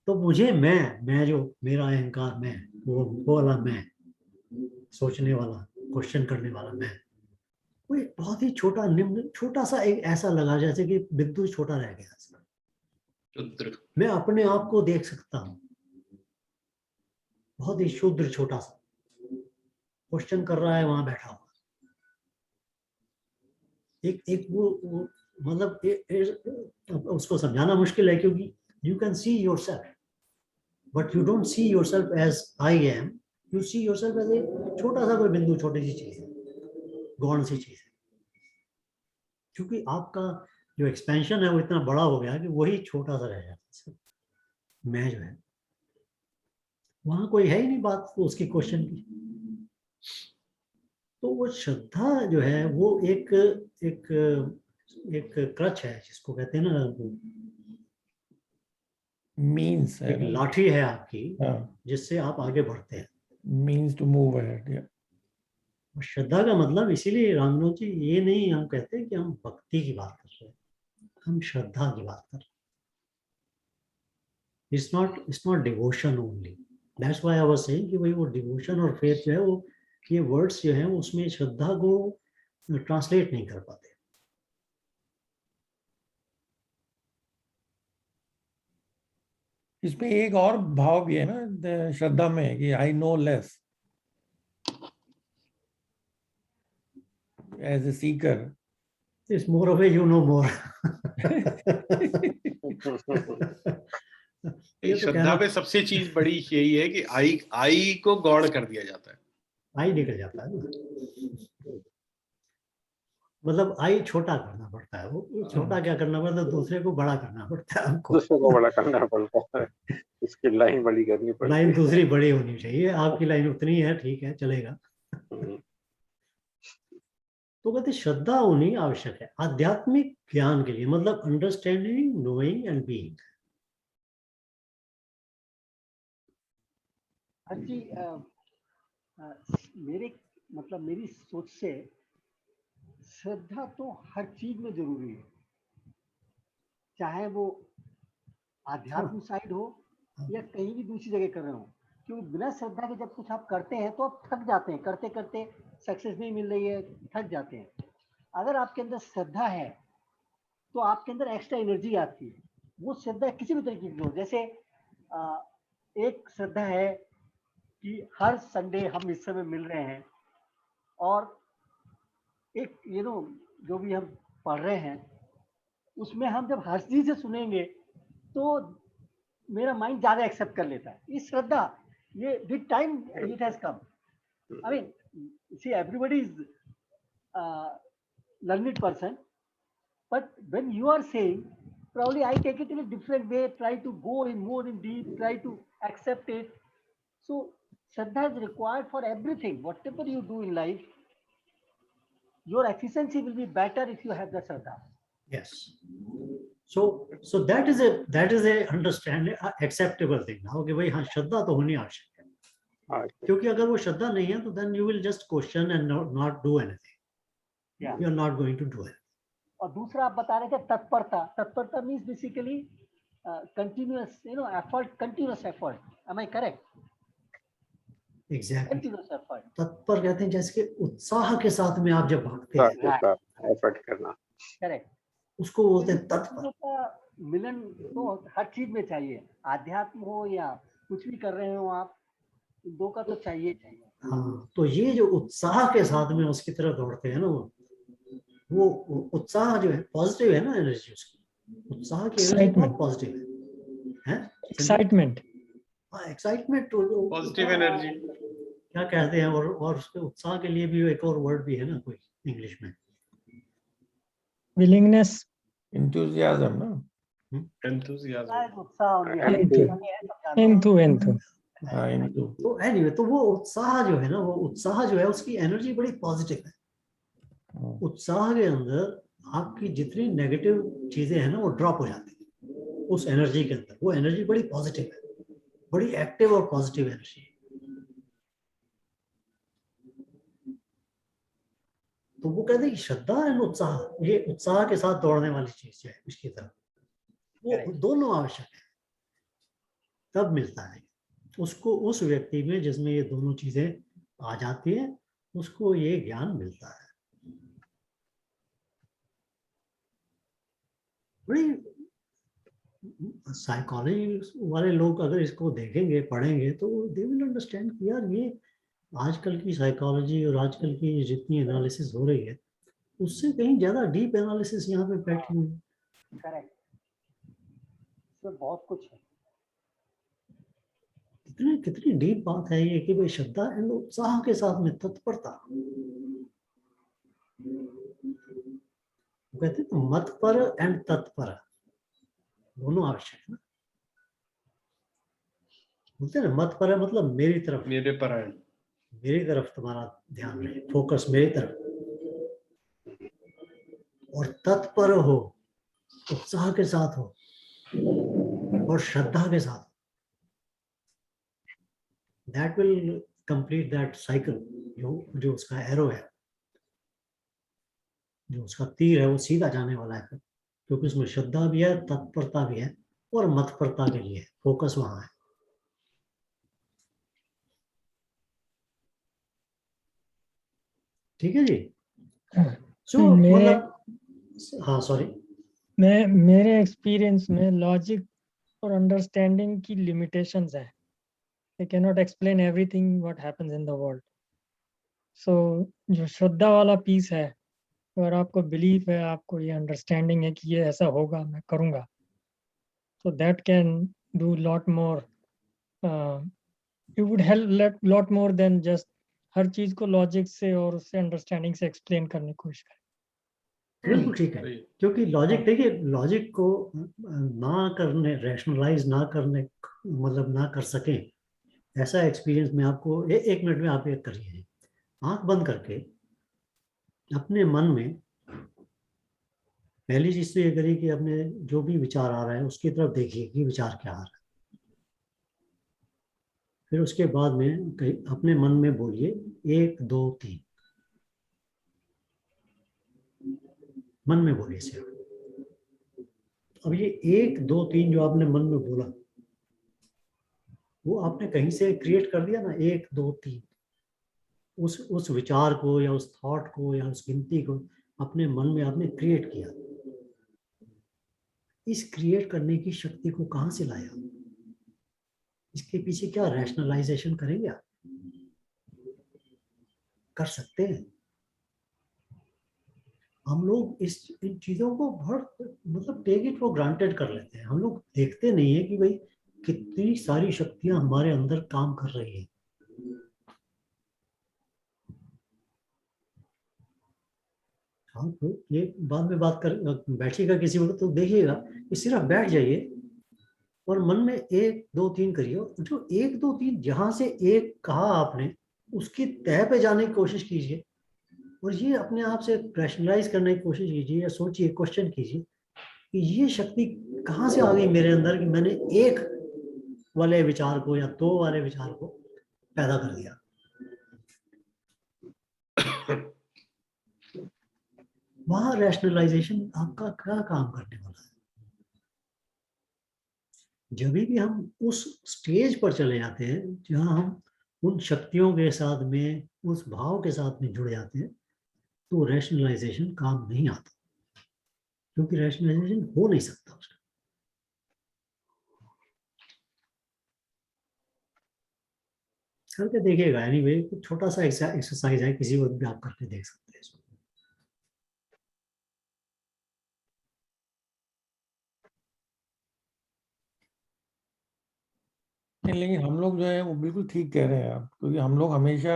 तो मुझे मैं जो मेरा अहंकार मैं, वो वाला मैं, सोचने वाला, क्वेश्चन करने वाला मैं, वो एक बहुत ही छोटा निम्न छोटा सा एक ऐसा लगा जैसे कि बिंदु छोटा रह गया। शुद्र। मैं अपने आप को देख सकता हूँ, बहुत ही शुद्र छोटा सा क्वेश्चन कर रहा है वहां बैठा हुआ। एक वो मतलब उसको समझाना मुश्किल है, क्योंकि you can see yourself but you don't see yourself as I am, you see yourself as a छोटा सा कोई बिंदु, छोटी सी चीज है, गौण सी चीज है। क्योंकि आपका जो एक्सपेंशन है वो इतना बड़ा हो गया कि वही छोटा सा रह जाता है। मैं जो है वहां कोई है ही नहीं बात उसकी क्वेश्चन की। तो वो श्रद्धा जो है वो एक एक एक क्रच है, जिसको कहते हैं ना, मीन्स है एक ना, लाठी है आपकी, हाँ, जिससे आप आगे बढ़ते हैं। Means to move ahead. और श्रद्धा का मतलब इसीलिए रामनोद जी ये नहीं हम कहते हैं कि हम भक्ति की बात कर रहे हैं, हम श्रद्धा की बात कर रहे हैं। It's not devotion only, that's why I was saying कि भाई वो डिवोशन और फेथ जो है वो, ये वर्ड्स जो है उसमें श्रद्धा को ट्रांसलेट नहीं कर पाते। इसमें एक और भाव भी है ना श्रद्धा में कि I know less as a seeker. It's more of a you know more. ये तो श्रद्धा कहना में सबसे चीज बड़ी यही है कि आई को गौण कर दिया जाता है। आई निकल जाता है ना, मतलब आई छोटा करना पड़ता है। वो छोटा क्या करना पड़ता है, दूसरे को बड़ा करना पड़ता है हमको। दूसरे को बड़ा करना पड़ता है, इसकी लाइन बड़ी करनी पड़ती लाइन है। दूसरी बड़ी होनी चाहिए, आपकी लाइन उतनी है, ठीक है चलेगा। हम्म, तो कहते श्रद्धा होनी आवश्यक है आध्यात्मिक ज्ञान के लिए, मतलब अंडरस्टैंडिंग, नोइंग एंड बीइंग। जी मेरे मतलब मेरी सोच से श्रद्धा तो हर चीज में जरूरी है, चाहे वो आध्यात्म साइड हो या कहीं भी दूसरी जगह कर रहे हो। क्योंकि बिना श्रद्धा के जब कुछ आप करते हैं तो आप थक जाते हैं, करते करते सक्सेस नहीं मिल रही है, थक जाते हैं। अगर आपके अंदर श्रद्धा है तो आपके अंदर एक्स्ट्रा एनर्जी आती है। वो श्रद्धा किसी भी तरीके की हो, जैसे एक श्रद्धा है कि हर संडे हम इस समय मिल रहे हैं, और एक जो भी हम पढ़ रहे हैं उसमें हम जब हंसी से सुनेंगे तो मेरा माइंड ज्यादा एक्सेप्ट कर लेता है। ये श्रद्धा, ये with time it has come. I mean see everybody is learned person, but when you are saying, probably I take it in a different way, try to go in more in deep, try to accept it. So Shraddha is required for everything. Whatever you do in life, your efficiency will be better if you have the Shraddha. Yes. So that is a understanding, acceptable thing now कि भाई हाँ श्रद्धा तो होनी आवश्यक है, हाँ, क्योंकि अगर वो श्रद्धा नहीं है तो then you will just question and not do anything. Yeah. You are not going to do it. और दूसरा आप बता रहे थे तत्परता। तत्परता means basically continuous, effort, continuous effort. Am I correct? Exactly. Continuous effort. तत्पर कहते हैं जैसे कि उत्साह के साथ में आप जब भागते हैं, एफर्ट करना। करेक्ट। उसको बोलते हैं तत्पर। का मिलन तो हर चीज में चाहिए, आध्यात्म हो या कुछ भी कर रहे हो आप, दो का तो चाहिए चाहिए। हाँ, तो ये जो उत्साह के साथ में उसकी तरफ दौड़ते हैं ना, वो उत्साह जो है पॉजिटिव है ना, एनर्जी उसकी, उत्साह की एनर्जी बहुत पॉजिटिव है। एक्साइटमेंट, हाँ एक्साइटमेंट, पॉजिटिव एनर्जी क्या कहते हैं, और उसके उत्साह के लिए भी एक और वर्ड भी है ना कोई इंग्लिश में, विलिंगनेस, enthusiasm ना, एंथुसियाज्म। उत्साह एंथु एंथु। हाँ, into। तो एनीवे तो वो उत्साह जो है ना, वो उत्साह जो है उसकी एनर्जी बड़ी पॉजिटिव है। उत्साह के अंदर आपकी जितनी नेगेटिव चीजें हैं ना वो ड्रॉप हो जाती है उस एनर्जी के अंदर। वो एनर्जी बड़ी पॉजिटिव है, बड़ी एक्टिव और पॉजिटिव एनर्जी है। तो वो कहते हैं कि श्रद्धा एंड उत्साह, ये उत्साह के साथ दौड़ने वाली चीज है इसकी तरफ, वो Correct. दोनों आवश्यक है, तब मिलता है उसको। उस व्यक्ति में जिसमें ये दोनों चीजें आ जाती है, उसको ये ज्ञान मिलता है। बड़ी साइकोलॉजी वाले लोग अगर इसको देखेंगे, पढ़ेंगे, तो दे विल अंडरस्टैंड कि यार ये आजकल की साइकोलॉजी और आजकल की जितनी एनालिसिस हो रही है, उससे कहीं ज्यादा डीप एनालिसिस यहाँ पे बैठी हुई है। करेक्ट, इसमें बहुत कुछ है। कितनी कितनी डीप बात है ये कि भाई श्रद्धा एंड उत्साह के साथ में तत्परता, कहते हैं मत पर एंड तत्पर दोनों आवश्यक है ना। बोलते हैं ना, मत पर है मतलब मेरी तरफ, मेरे परायण। मेरी तरफ तुम्हारा ध्यान रहे, फोकस मेरी तरफ, और तत्पर हो, उत्साह के साथ हो और श्रद्धा के साथ, that will complete that cycle. जो उसका एरो है, जो उसका तीर है, वो सीधा जाने वाला है, क्योंकि उसमें श्रद्धा भी है, तत्परता भी है, और मतपरता के लिए फोकस वहां है। ठीक है जी। सो मतलब हाँ सॉरी, मैं मेरे एक्सपीरियंस में लॉजिक और अंडरस्टैंडिंग की लिमिटेशंस है। they cannot explain everything what happens in the world. So जो श्रद्धा वाला पीस है, अगर आपको बिलीफ है, आपको ये अंडरस्टैंडिंग है कि ये ऐसा होगा, मैं करूँगा, so that can do lot more, it would help lot more than just हर चीज को लॉजिक से और उससे अंडरस्टैंडिंग से एक्सप्लेन करने की कोशिश करें। बिल्कुल ठीक है, क्योंकि लॉजिक, देखिए लॉजिक को ना करने, रैशनलाइज ना करने, मतलब ना कर सकें, ऐसा एक्सपीरियंस मैं आपको एक मिनट में आप एक करिए, आंख बंद करके अपने मन में पहली चीज तो ये करिए कि अपने जो भी विचार आ रहा है उसकी तरफ देखिए कि विचार क्या आ रहा है। फिर उसके बाद में अपने मन में बोलिए 1 2 3, मन में बोलिए सिर्फ। अब ये 1 2 3 जो आपने मन में बोला, वो आपने कहीं से क्रिएट कर दिया ना, 1 2 3, उस विचार को या उस थॉट को या उस गिनती को अपने मन में आपने क्रिएट किया। इस क्रिएट करने की शक्ति को कहां से लाया? इसके पीछे क्या रैशनलाइजेशन करेंगे आप? कर सकते हैं। हम लोग इन चीजों को बहुत मतलब टेक इट फॉर ग्रांटेड कर लेते हैं। हम लोग देखते नहीं है कि भाई कितनी सारी शक्तियां हमारे अंदर काम कर रही है। हाँ, तो ये बाद में बात कर, बैठिएगा किसी वक्त तो देखिएगा कि सिर्फ बैठ जाइए और मन में 1 2 3 करिए। जो 1 2 3 जहां से एक कहा आपने, उसकी तह पे जाने की कोशिश कीजिए और ये अपने आप से रैशनलाइज करने की कोशिश कीजिए या सोचिए, क्वेश्चन कीजिए कि ये शक्ति कहाँ से आ गई मेरे अंदर कि मैंने 1 वाले विचार को या 2 वाले विचार को पैदा कर दिया। वहां रैशनलाइजेशन आपका क्या काम करने वाला है? जब भी हम उस स्टेज पर चले जाते हैं जहां हम उन शक्तियों के साथ में, उस भाव के साथ में जुड़ जाते हैं, तो रैशनलाइजेशन काम नहीं आता, क्योंकि रैशनलाइजेशन हो नहीं सकता उसका। करके देखिएगा, एनीवे छोटा सा एक्सरसाइज है, किसी वक्त भी आप करके देख सकते हैं इसको। नहीं, लेकिन हम लोग जो है वो बिल्कुल ठीक कह रहे हैं आप, क्योंकि हम लोग हमेशा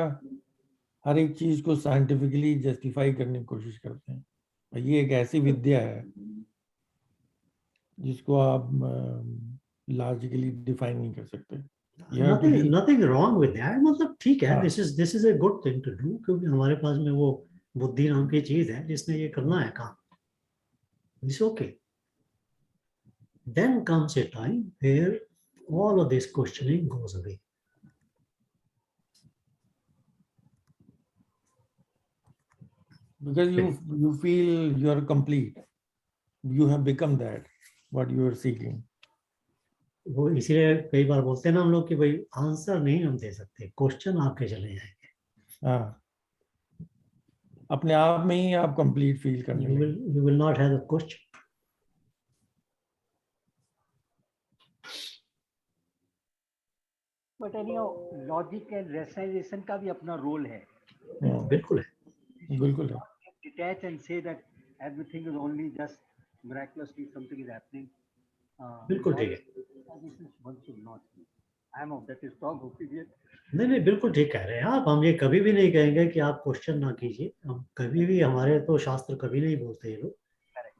हर एक चीज को साइंटिफिकली जस्टिफाई करने की कोशिश करते हैं। और ये एक ऐसी विद्या है जिसको आप लॉजिकली डिफाइन नहीं कर सकते। नथिंग रॉन्ग विद दैट, मतलब ठीक है, हाँ। This is a good thing to do, क्योंकि हमारे पास में वो बुद्धि नाम की चीज है जिसने ये करना है काम। It's okay. Then comes a time where all of this questioning goes away. because you feel you are complete, you have become that what you are seeking. वो इसीलिए कई बार बोलते हैं ना हम लोग कि भाई आंसर नहीं हम दे सकते, क्वेश्चन आपके चले जाएंगे. हाँ, अपने आप में ही आप कंप्लीट फील करने लगे. You will not have a question. But logic and rationalisation का भी अपना रोल है. बिल्कुल है. बिल्कुल है. Detach and say that everything is only just miraculously something is happening. बिल्कुल ठीक है. One should not be. I am of that strong opinion. नहीं बिल्कुल ठीक कह रहे हैं आप. हम ये कभी भी नहीं कहेंगे कि आप क्वेश्चन ना कीजिए. हम कभी भी, हमारे तो शास्त्र कभी नहीं बोलते ये लोग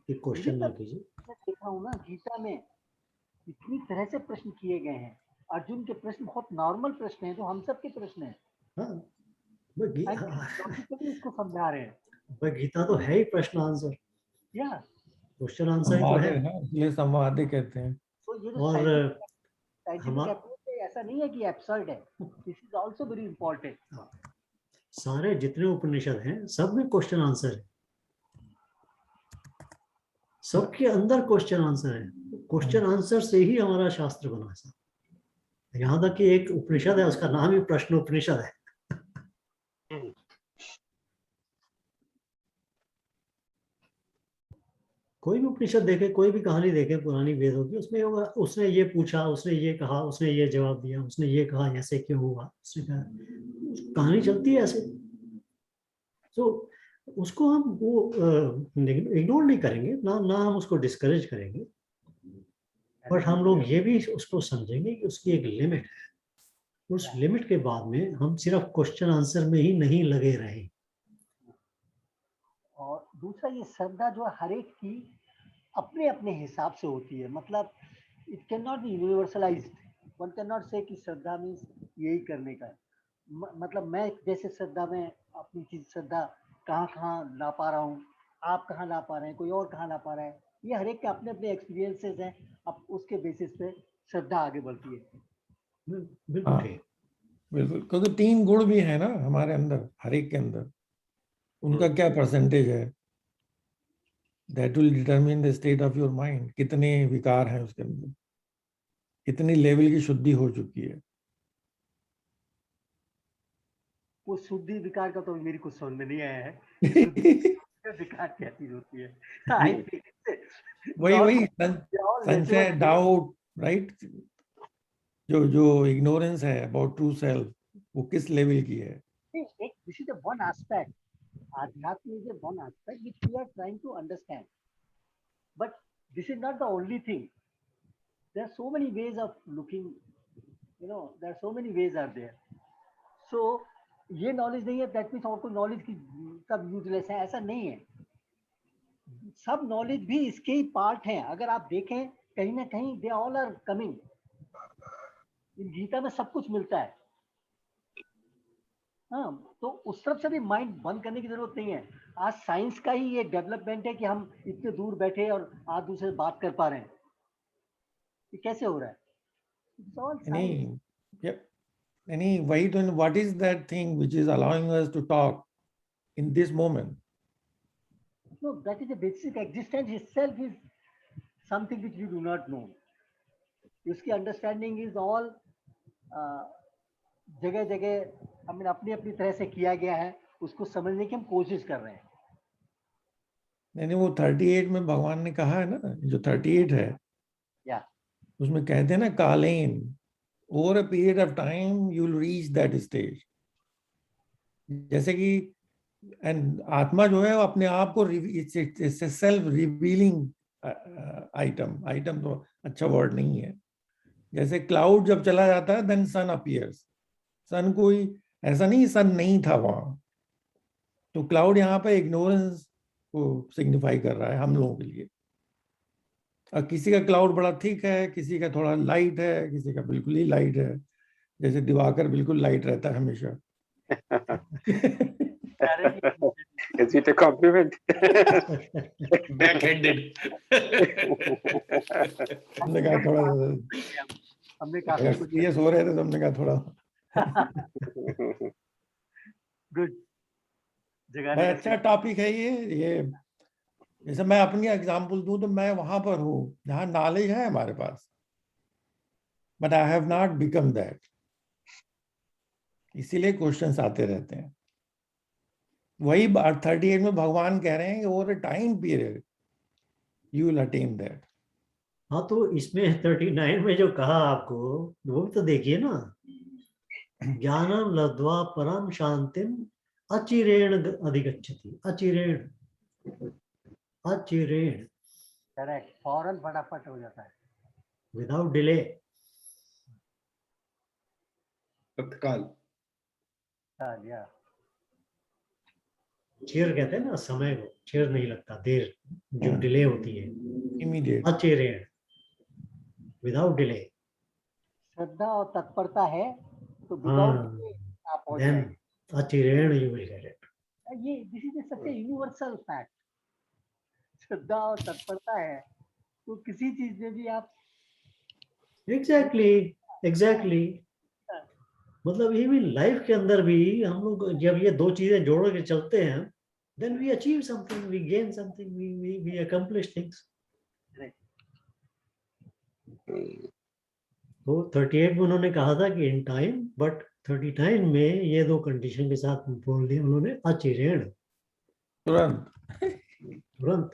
कि क्वेश्चन ना कीजिए. मैं देखा हूँ ना गीता में इतनी तरह से प्रश्न किए गए हैं. अर्जुन के प्रश्न बहुत नॉर्मल प्रश्न हैं जो हम सब के प्रश्न हैं. हाँ, लॉजिकली इसको समझा रहे हैं. गीता तो है ही प्रश्न आंसर. या क्वेश्चन आंसर ही तो संवाद है. है, इसलिए संवाद कहते हैं. तो ये जो और साइंटिफिक अप्रोच है ऐसा नहीं है कि एब्सर्ड है. This is also very important. सारे जितने उपनिषद हैं सब में क्वेश्चन आंसर है. सबके अंदर क्वेश्चन आंसर है. क्वेश्चन आंसर से ही हमारा शास्त्र बना है. यहाँ तक कि एक उपनिषद है, उसका नाम ही प्रश्न उपनिषद है. कोई भी उपनिषद देखे, कोई भी कहानी देखे पुरानी वेदों की, उसमें होगा उसने ये पूछा, उसने ये कहा, उसने ये जवाब दिया, उसने ये कहा, ऐसे क्यों हुआ, उसने कहा, कहानी चलती है ऐसे. तो उसको हम वो इग्नोर नहीं करेंगे ना हम उसको डिस्करेज करेंगे. बट हम लोग ये भी उसको समझेंगे कि उसकी एक लिमिट है. उस लिमिट के बाद में हम सिर्फ क्वेश्चन आंसर में ही नहीं लगे रहे. और दूसरा ये श्रद्धा जो हर एक की अपने अपने हिसाब से होती है. मतलब it can not be universalized. One can not say कि श्रद्धा मीन्स यही करने का. मतलब मैं जैसे श्रद्धा में अपनी चीज श्रद्धा कहाँ ला पा रहा हूँ, आप कहाँ ला पा रहे हैं, कोई और कहाँ ला पा रहा है. ये हर एक के अपने अपने एक्सपीरियंसेस हैं. अब उसके बेसिस पे श्रद्धा आगे बढ़ती है. बिल्कुल ठीक. बिल्कुल, क्योंकि 3 गुण भी है ना हमारे अंदर, हर एक के अंदर. उनका क्या परसेंटेज है, that will determine the state of your mind. कितने विकार हैं उसके अंदर, कितनी लेवल की शुद्धि हो चुकी है. वो शुद्धि विकार का तो मेरी कुछ समझ में नहीं आया है. विकार क्या चीज होती है? वही संशय, डाउट, राइट. जो इग्नोरेंस है अबाउट ट्रू सेल्फ, वो किस लेवल की है. This is the one aspect. Adhyatma is the one aspect which we are trying to understand. But this is not the only thing. There are so many ways of looking. There are so many ways are there. So ये knowledge नहीं है that means और कोई knowledge की सब useless है, ऐसा नहीं है. सब नॉलेज भी इसके ही पार्ट हैं. अगर आप देखें कहीं ना कहीं दे ऑल आर कमिंग. इन गीता में सब कुछ मिलता है. हाँ, तो उस तरफ से भी माइंड बंद करने की जरूरत नहीं है. आज साइंस का ही ये डेवलपमेंट है कि हम इतने दूर बैठे और आज दूसरे से बात कर पा रहे हैं. ये कैसे हो रहा है? What is that thing which is allowing us to talk in this moment? No, that is a basic existence itself is something which we do not know. उसकी अंडरस्टैंडिंग इज ऑल जगह जगह हमने अपनी अपनी तरह से किया गया है. उसको समझने की हम कोशिश कर रहे हैं. नहीं, वो 38 में भगवान ने कहा है ना, जो 38 है, या उसमें कहते हैं ना, कालीन, over a period of time you will reach that stage. जैसे कि एंड आत्मा जो है वो अपने आप को सेल्फ रिवीलिंग आइटम तो अच्छा वर्ड नहीं है. जैसे क्लाउड जब चला जाता है देन सन अपीयर्स. सन कोई ऐसा नहीं सन नहीं था वहां. तो क्लाउड यहाँ पे इग्नोरेंस को सिग्निफाई कर रहा है हम लोगों के लिए. और किसी का क्लाउड बड़ा थिक है, किसी का थोड़ा लाइट है, किसी का बिल्कुल ही लाइट है. जैसे दिवाकर बिल्कुल लाइट रहता है हमेशा. Is it a compliment? Backhanded. हमने कहा थोड़ा हमने काफी कुछ सीरियस हो रहे थे तो हमने कहा थोड़ा गुड. जगाने भाई का अच्छा टॉपिक है ये जैसे मैं अपनी एग्जांपल दूं तो मैं वहां पर हूँ जहां नॉलेज है हमारे पास, but I have not become that, इसीलिए क्वेश्चंस आते रहते हैं। वही बात 38 में भगवान कह रहे हैं कि over a time period you will attain that. हाँ, तो इसमें 39 में जो कहा आपको, वो भी तो देखिए ना, ज्ञानम लब्ध्वा परम शांतिम अचिरेण अधिगच्छति। अचिरेण, अचिरेण, करेक्ट, फौरन फटाफट हो जाता है। Without delay. तत्काल। या चेर कहते हैं ना समय को, चेर नहीं लगता, देर जो डिले होती है, इमीडिएट। अचिरेण, विदाउट डिले। श्रद्धा और तत्परता है तो विदाउट हाँ, आप पहुंच देन जाएंगे। अचिरेण यू विल गेट इट। ये this is such a universal fact. श्रद्धा और तत्परता है तो किसी चीज में भी आप एग्जैक्टली, एग्जैक्टली। मतलब इवन लाइफ के अंदर भी हम लोग जब ये दो चीजें जोड़ के चलते हैं, then we achieve something, we gain something, we accomplish things. तो 38 में उन्होंने कहा था कि इन टाइम, बट 39 में ये दो कंडीशन के साथ बोल दिया उन्होंने, अचिरेण, तुरंत। तुरंत।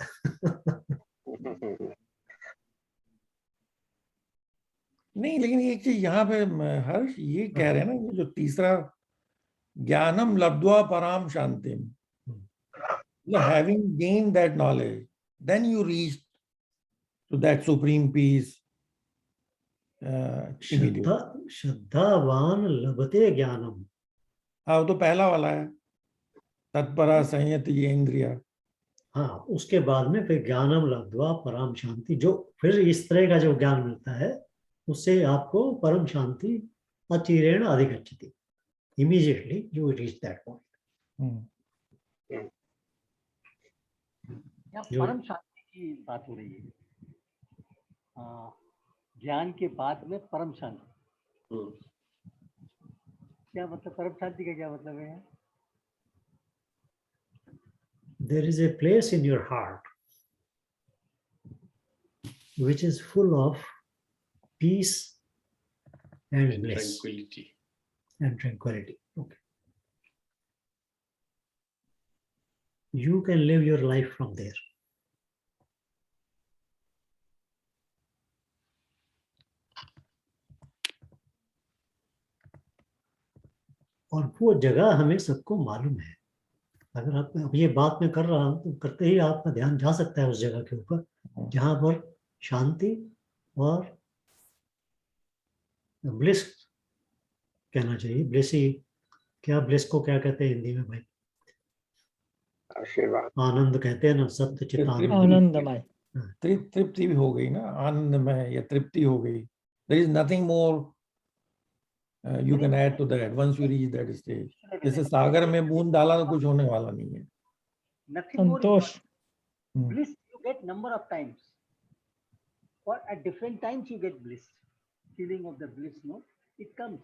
नहीं, लेकिन एक चीज यहाँ पे हर्ष ये कह रहे हैं ना कि जो तीसरा ज्ञानम लब्ध्वा पराम शांतिम, having gained that knowledge, then you reach to that supreme peace immediately. श्रद्धावान लभते ज्ञानम। हाँ, वो तो पहला वाला है, तत्परा संयत ये इंद्रिया। हाँ, उसके बाद में फिर ज्ञानम लब्ध्वा परम शांति, जो फिर इस तरह का जो ज्ञान मिलता है उससे आपको परम शांति अचिरेण अधिगच्छति। Immediately you will reach that point. यहाँ परम शांति की बात हो रही है। ज्ञान के बाद में परम शांति, क्या मतलब परम शांति का क्या मतलब है? There is a place in your heart which is full of peace and bliss tranquility. and tranquility. Okay. You can live your life from there. और वो जगह हमें सबको मालूम है। अगर आप अब ये बात मैं कर रहा हूं तो करते ही आपका ध्यान जा सकता है उस जगह के ऊपर जहां पर शांति और ब्लिस कहना चाहिए। ब्लिस ही क्या, ब्लिस को क्या कहते हैं हिंदी में भाई? आशीर्वाद। आनंद कहते हैं ना, सत्य चित आनंद। आनंदमय। तृप्ति भी हो गई ना, आनंदमय या तृप्ति हो गई। There is nothing more you can add to that once you reach that stage. जैसे सागर में बूंद डाला तो कुछ होने वाला नहीं है। Nothing more Santosh. important. Bliss you get number of times, or at different times you get bliss. Feeling of the bliss, no, it comes.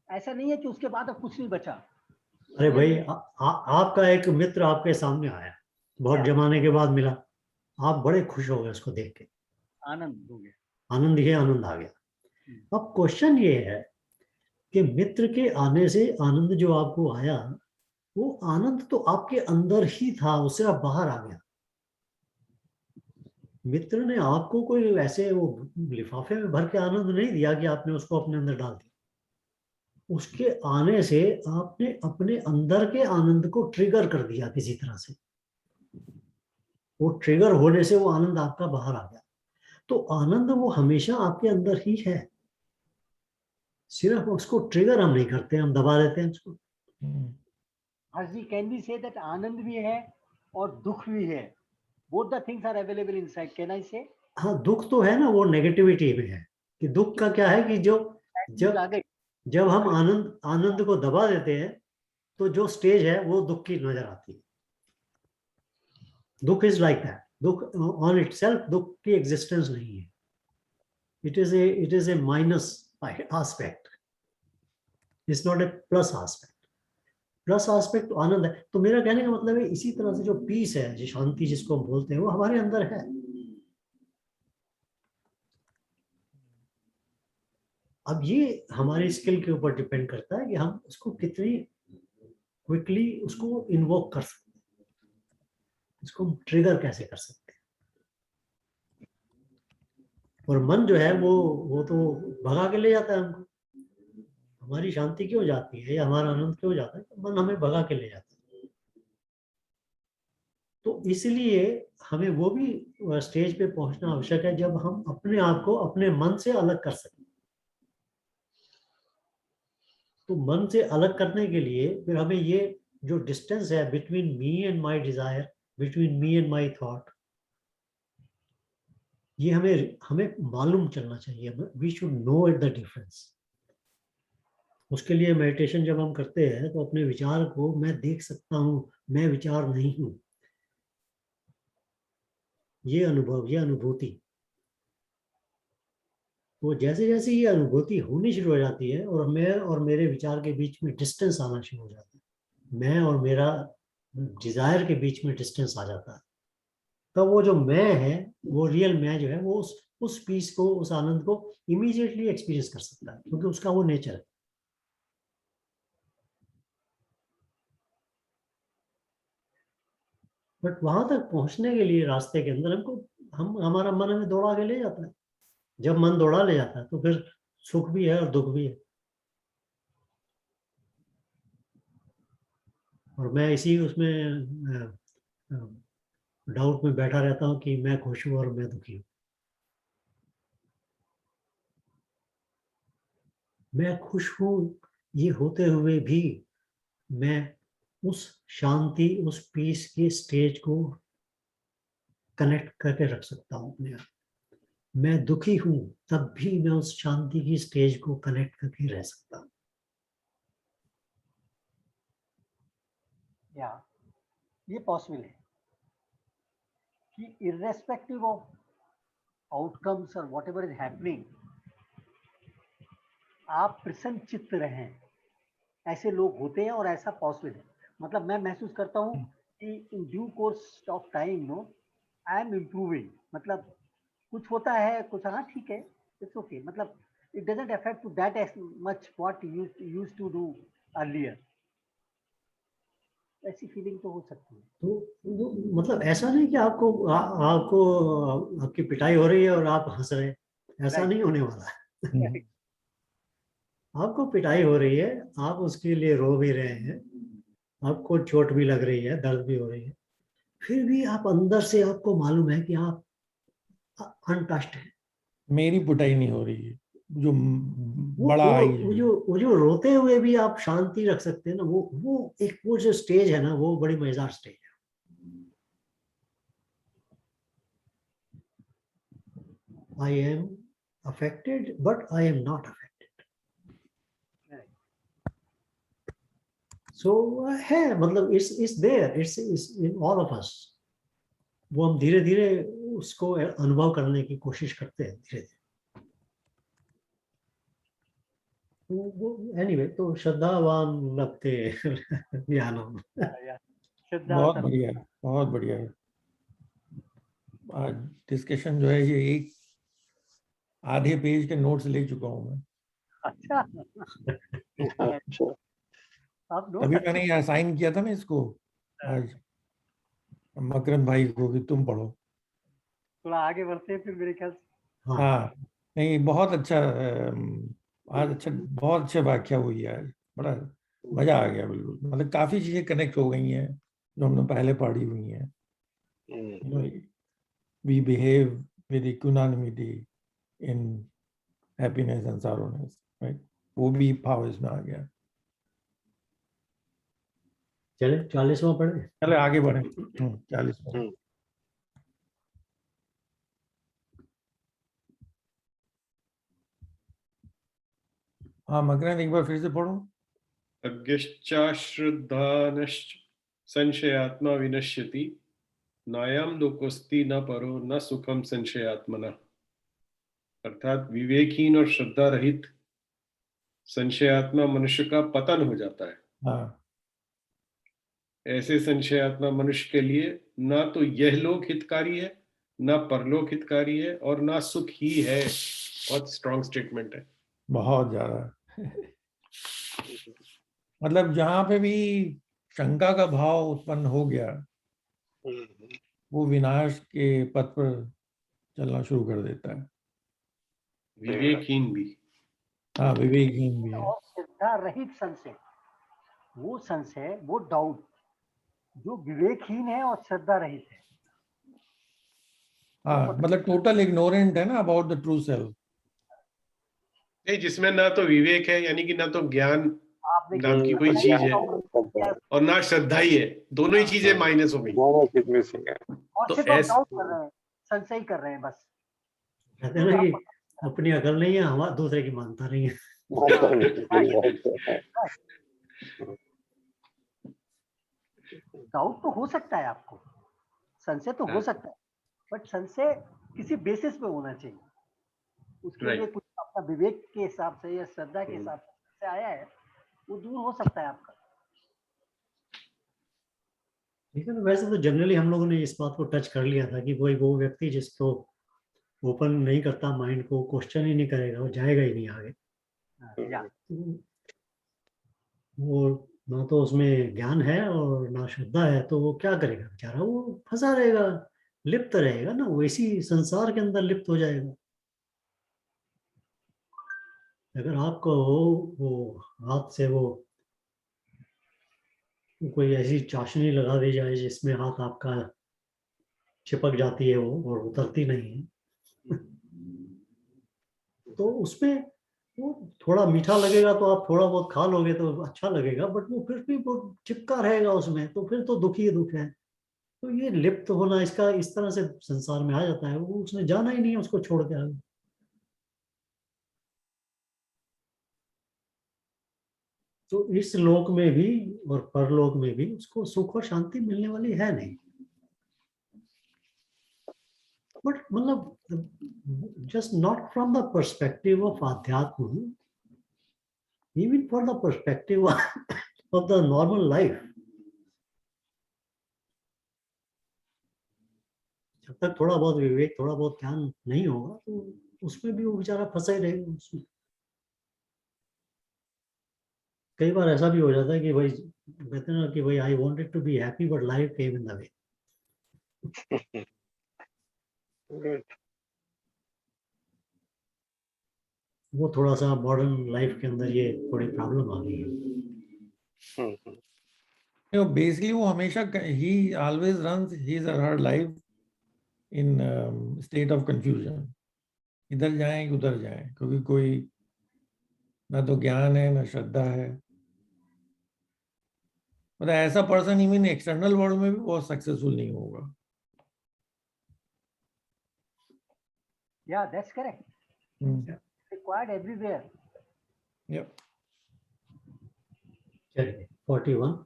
ऐसा नहीं है कि उसके बाद अब कुछ नहीं बचा। अरे भाई, आपका एक मित्र आपके सामने आया, बहुत जमाने के बाद मिला, आप बड़े खुश हो गए उसको देख के, आनंद हो गया, आनंद ही आनंद आ गया। अब क्वेश्चन ये है कि मित्र के आने से आनंद जो आपको आया, वो आनंद तो आपके अंदर ही था, उससे आप बाहर आ गया। मित्र ने आपको कोई ऐसे वो लिफाफे में भर के आनंद नहीं दिया कि आपने उसको अपने अंदर डाल दिया। उसके आने से आपने अपने अंदर के आनंद को ट्रिगर कर दिया किसी तरह से, वो ट्रिगर होने से वो आनंद आपका बाहर आ गया। तो आनंद वो हमेशा आपके अंदर ही है, सिर्फ उसको ट्रिगर हम नहीं करते, हम दबा देते हैं उसको। Harshi, can we say that आनंद भी है और दुख भी है? Both the things are available inside, can I say? हाँ, दुख तो है ना, वो नेगेटिविटी में है कि दुख का क्या है कि जब हम आनंद को दबा देते हैं तो जो स्टेज है वो दुख की नजर आती है। दुख इज लाइक दैट। दुख ऑन इटसेल्फ दुख की एग्जिस्टेंस नहीं है, it is A minus aspect, it's not a plus aspect. Plus aspect तो आनंद है। तो मेरा कहने का मतलब है इसी तरह से जो पीस है, जो शांति जिसको हम बोलते हैं, वो हमारे अंदर है। अब ये हमारी स्किल के ऊपर डिपेंड करता है कि हम उसको कितनी क्विकली उसको इन्वोक कर सकते हैं, इसको ट्रिगर कैसे कर सकते हैं। और मन जो है वो तो भगा के ले जाता है हमको। हमारी शांति क्यों जाती है या हमारा आनंद क्यों जाता है? मन हमें भगा के ले जाता है। तो इसलिए हमें वो भी स्टेज पे पहुंचना आवश्यक है जब हम अपने आप को अपने मन से अलग कर सकें। तो मन से अलग करने के लिए फिर हमें ये जो डिस्टेंस है between me and my desire, between me and my thought, ये हमें हमें मालूम चलना चाहिए। We should know it the difference. उसके लिए मेडिटेशन जब हम करते हैं तो अपने विचार को मैं देख सकता हूं, मैं विचार नहीं हूं, ये अनुभव, ये अनुभूति। तो जैसे जैसे ये अनुभूति होनी शुरू हो जाती है और मैं और मेरे विचार के बीच में डिस्टेंस आना शुरू हो जाता है, मैं और मेरा डिजायर के बीच में डिस्टेंस आ जाता है, तो वो जो मैं है, वो रियल मैं जो है, वो उस पीस को, उस आनंद को इमीडिएटली एक्सपीरियंस कर सकता है, क्योंकि उसका वो नेचर है। बट वहां तक पहुंचने के लिए रास्ते के अंदर हमको हमारा मन हमें दौड़ा के ले जाता है। जब मन दौड़ा ले जाता है तो फिर सुख भी है और दुख भी है। और मैं इसी उसमें डाउट में बैठा रहता हूँ कि मैं खुश हूँ और मैं दुखी हूँ। मैं खुश हूँ ये होते हुए भी मैं उस शांति, उस पीस के स्टेज को कनेक्ट करके रख सकता हूँ अपने आप। मैं दुखी हूँ तब भी मैं उस शांति की स्टेज को कनेक्ट करके रह सकता हूँ। या ये पॉसिबल है कि इर्रेस्पेक्टिव ऑफ आउटकम्स और व्हाटएवर इज हैपनिंग, आप प्रसन्न चित्त रहें। ऐसे लोग होते हैं और ऐसा पॉसिबल है। मतलब मैं महसूस करता हूँ कि in due course of time no I am improving. मतलब कुछ होता है, कुछ हाँ ठीक है, इट्स ओके। मतलब it doesn't affect to that as much what used to do earlier. ऐसी फीलिंग तो हो सकती है। तो मतलब ऐसा नहीं कि आपको आपकी पिटाई हो रही है और आप हंस रहे हैं, ऐसा Right. नहीं होने वाला है। Right. आपको पिटाई हो रही है, आप उसके लिए रो भी रहे हैं, आपको चोट भी लग रही है, दर्द भी हो रही है, फिर भी आप अंदर से आपको मालूम है कि आप अनटच्ड हैं। मेरी पिटाई नहीं हो रही है, जो बड़ा आई है। वो जो रोते हुए भी आप शांति रख सकते हैं ना, वो जो स्टेज है ना, वो बड़ी मजेदार स्टेज है। I am affected, but I am not affected. So है, मतलब it's there, it's in all of us. वो हम धीरे धीरे उसको अनुभव करने की कोशिश करते हैं, धीरे धीरे। तो वो एनीवे, तो श्रद्धावान लगते ज्ञानम। बहुत बढ़िया, बहुत बढ़िया। आज डिस्कशन जो है ये एक आधे पेज के नोट्स ले चुका हूँ मैं। अच्छा, अच्छा, आप तभी मैंने ये असाइन किया था ना इसको आज मकरंद भाई को कि तुम पढ़ो। थोड़ा आगे बढ़ते हैं फिर मेरे ख्याल से। हाँ, नहीं बहुत अच्छा, आज अच्छा, बहुत अच्छे व्याख्या हुई है आज, बड़ा मजा आ गया बिल्कुल। मतलब काफी चीजें कनेक्ट हो गई हैं जो हमने पहले पढ़ी हुई हैं। We behave with equanimity in happiness and sorrowness, right? वो भी भाव इसमें आ गया। चले 40वां पढ़े। चले आगे बढ़े। 40वां। हाँ मकरंद, एक बार फिर से पढ़ो। अज्ञश्चाश्रद्धानश्च संशयात्मा विनश्यति, नायम लोकोस्ति न परो न सुखम संशयात्मना। अर्थात विवेकहीन और श्रद्धा रहित संशयात्मा मनुष्य का पतन हो जाता है। हाँ, ऐसे संशयात्मा मनुष्य के लिए ना तो यह लोक हितकारी है, ना परलोक हितकारी है, और ना सुख ही है। बहुत स्ट्रॉन्ग स्टेटमेंट है। बहुत ज्यादा। मतलब जहां पे भी शंका का भाव उत्पन्न हो गया, वो विनाश के पथ पर चलना शुरू कर देता है। विवेकहीन भी। हाँ, विवेकहीन भी है। और श्रद्धा रहित संशय, वो संशय, वो डाउट जो विवेकहीन है और श्रद्धा रहित है। हाँ, मतलब टोटल इग्नोरेंट है ना अबाउट द ट्रू सेल्फ। जिसमें ना तो विवेक है, यानी कि ना तो ज्ञान आपने नाम की कोई चीज है, और ना श्रद्धा ही है। दोनों ही चीजें माइनस हो गई। दोनों चीज मिसिंग है। और तो सिर्फ आप ऐस- डाउट कर रहे हैं, संशय कर रहे हैं बस। कहते हैं ना कि अपनी अकल नहीं है, हमारा दूसरे की मानता नहीं है। डाउट तो हो सकता है आपको, संशय तो हो सकता है, बट संशय किसी बेसिस पे होना चाहिए। उसके लिए Right. कुछ अपना विवेक के हिसाब से या श्रद्धा के हिसाब से आया है, वो दूर हो सकता है आपका। ठीक है ना। वैसे तो जनरली हम लोगों ने इस बात को टच कर लिया था कि कोई वो व्यक्ति जिसको ओपन नहीं करता माइंड को, क्वेश्चन ही नहीं करेगा, वो जाएगा ही नहीं आगे। या वो ना तो उसमें ज्ञान है और ना श्रद्धा है, तो वो क्या करेगा बेचारा? वो फंसा रहेगा, लिप्त रहेगा ना, वो इसी संसार के अंदर लिप्त हो जाएगा। अगर आपको वो हाथ से वो कोई ऐसी चाशनी लगा दी जाए जिसमें हाथ आपका चिपक जाती है वो और उतरती नहीं है, तो उसमें वो थोड़ा मीठा लगेगा तो आप थोड़ा बहुत खा लोगे तो अच्छा लगेगा, बट वो फिर भी वो चिपका रहेगा उसमें, तो फिर तो दुख ही दुख है। तो ये लिप्त होना इसका इस तरह से संसार में आ जाता है, वो उसने जाना ही नहीं है उसको छोड़ के आगे। तो इस लोक में भी और परलोक में भी उसको सुख और शांति मिलने वाली है नहीं। बट मतलब just not from the perspective of Adhyatma, even for the perspective of the normal life. जब तक थोड़ा बहुत विवेक, थोड़ा बहुत ज्ञान नहीं होगा, तो उसमें भी वो बेचारा फंसा ही रहेगा उसमें। कई बार ऐसा भी हो जाता है कि भाई कहते हैं ना कि भाई I wanted to be happy but life came in the way. वो थोड़ा सा मॉडर्न लाइफ के अंदर ये थोड़ी प्रॉब्लम आ गई है। बेसिकली वो हमेशा ही ऑलवेज रन्स हिज और हर life in state of confusion. इधर जाएं उधर जाएं, क्योंकि कोई ना तो ज्ञान है ना श्रद्धा है। मतलब ऐसा पर्सन इवन एक्सटर्नल वर्ल्ड में भी बहुत सक्सेसफुल नहीं होगा। या that's correct, required everywhere. Yep. चलिए 41।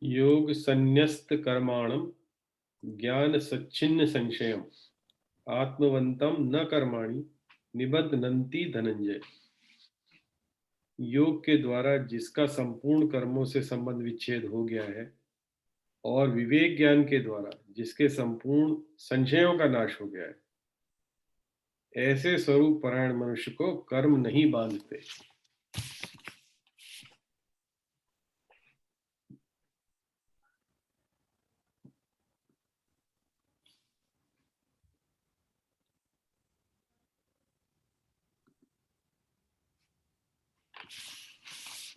योग संन्यस्त कर्माणम ज्ञान सच्चिन्न संशयम आत्मवंतम न कर्माणि निबध्नन्ति धनंजय। योग के द्वारा जिसका संपूर्ण कर्मों से संबंध विच्छेद हो गया है और विवेक ज्ञान के द्वारा जिसके संपूर्ण संशयों का नाश हो गया है, ऐसे स्वरूप परायण मनुष्य को कर्म नहीं बांधते।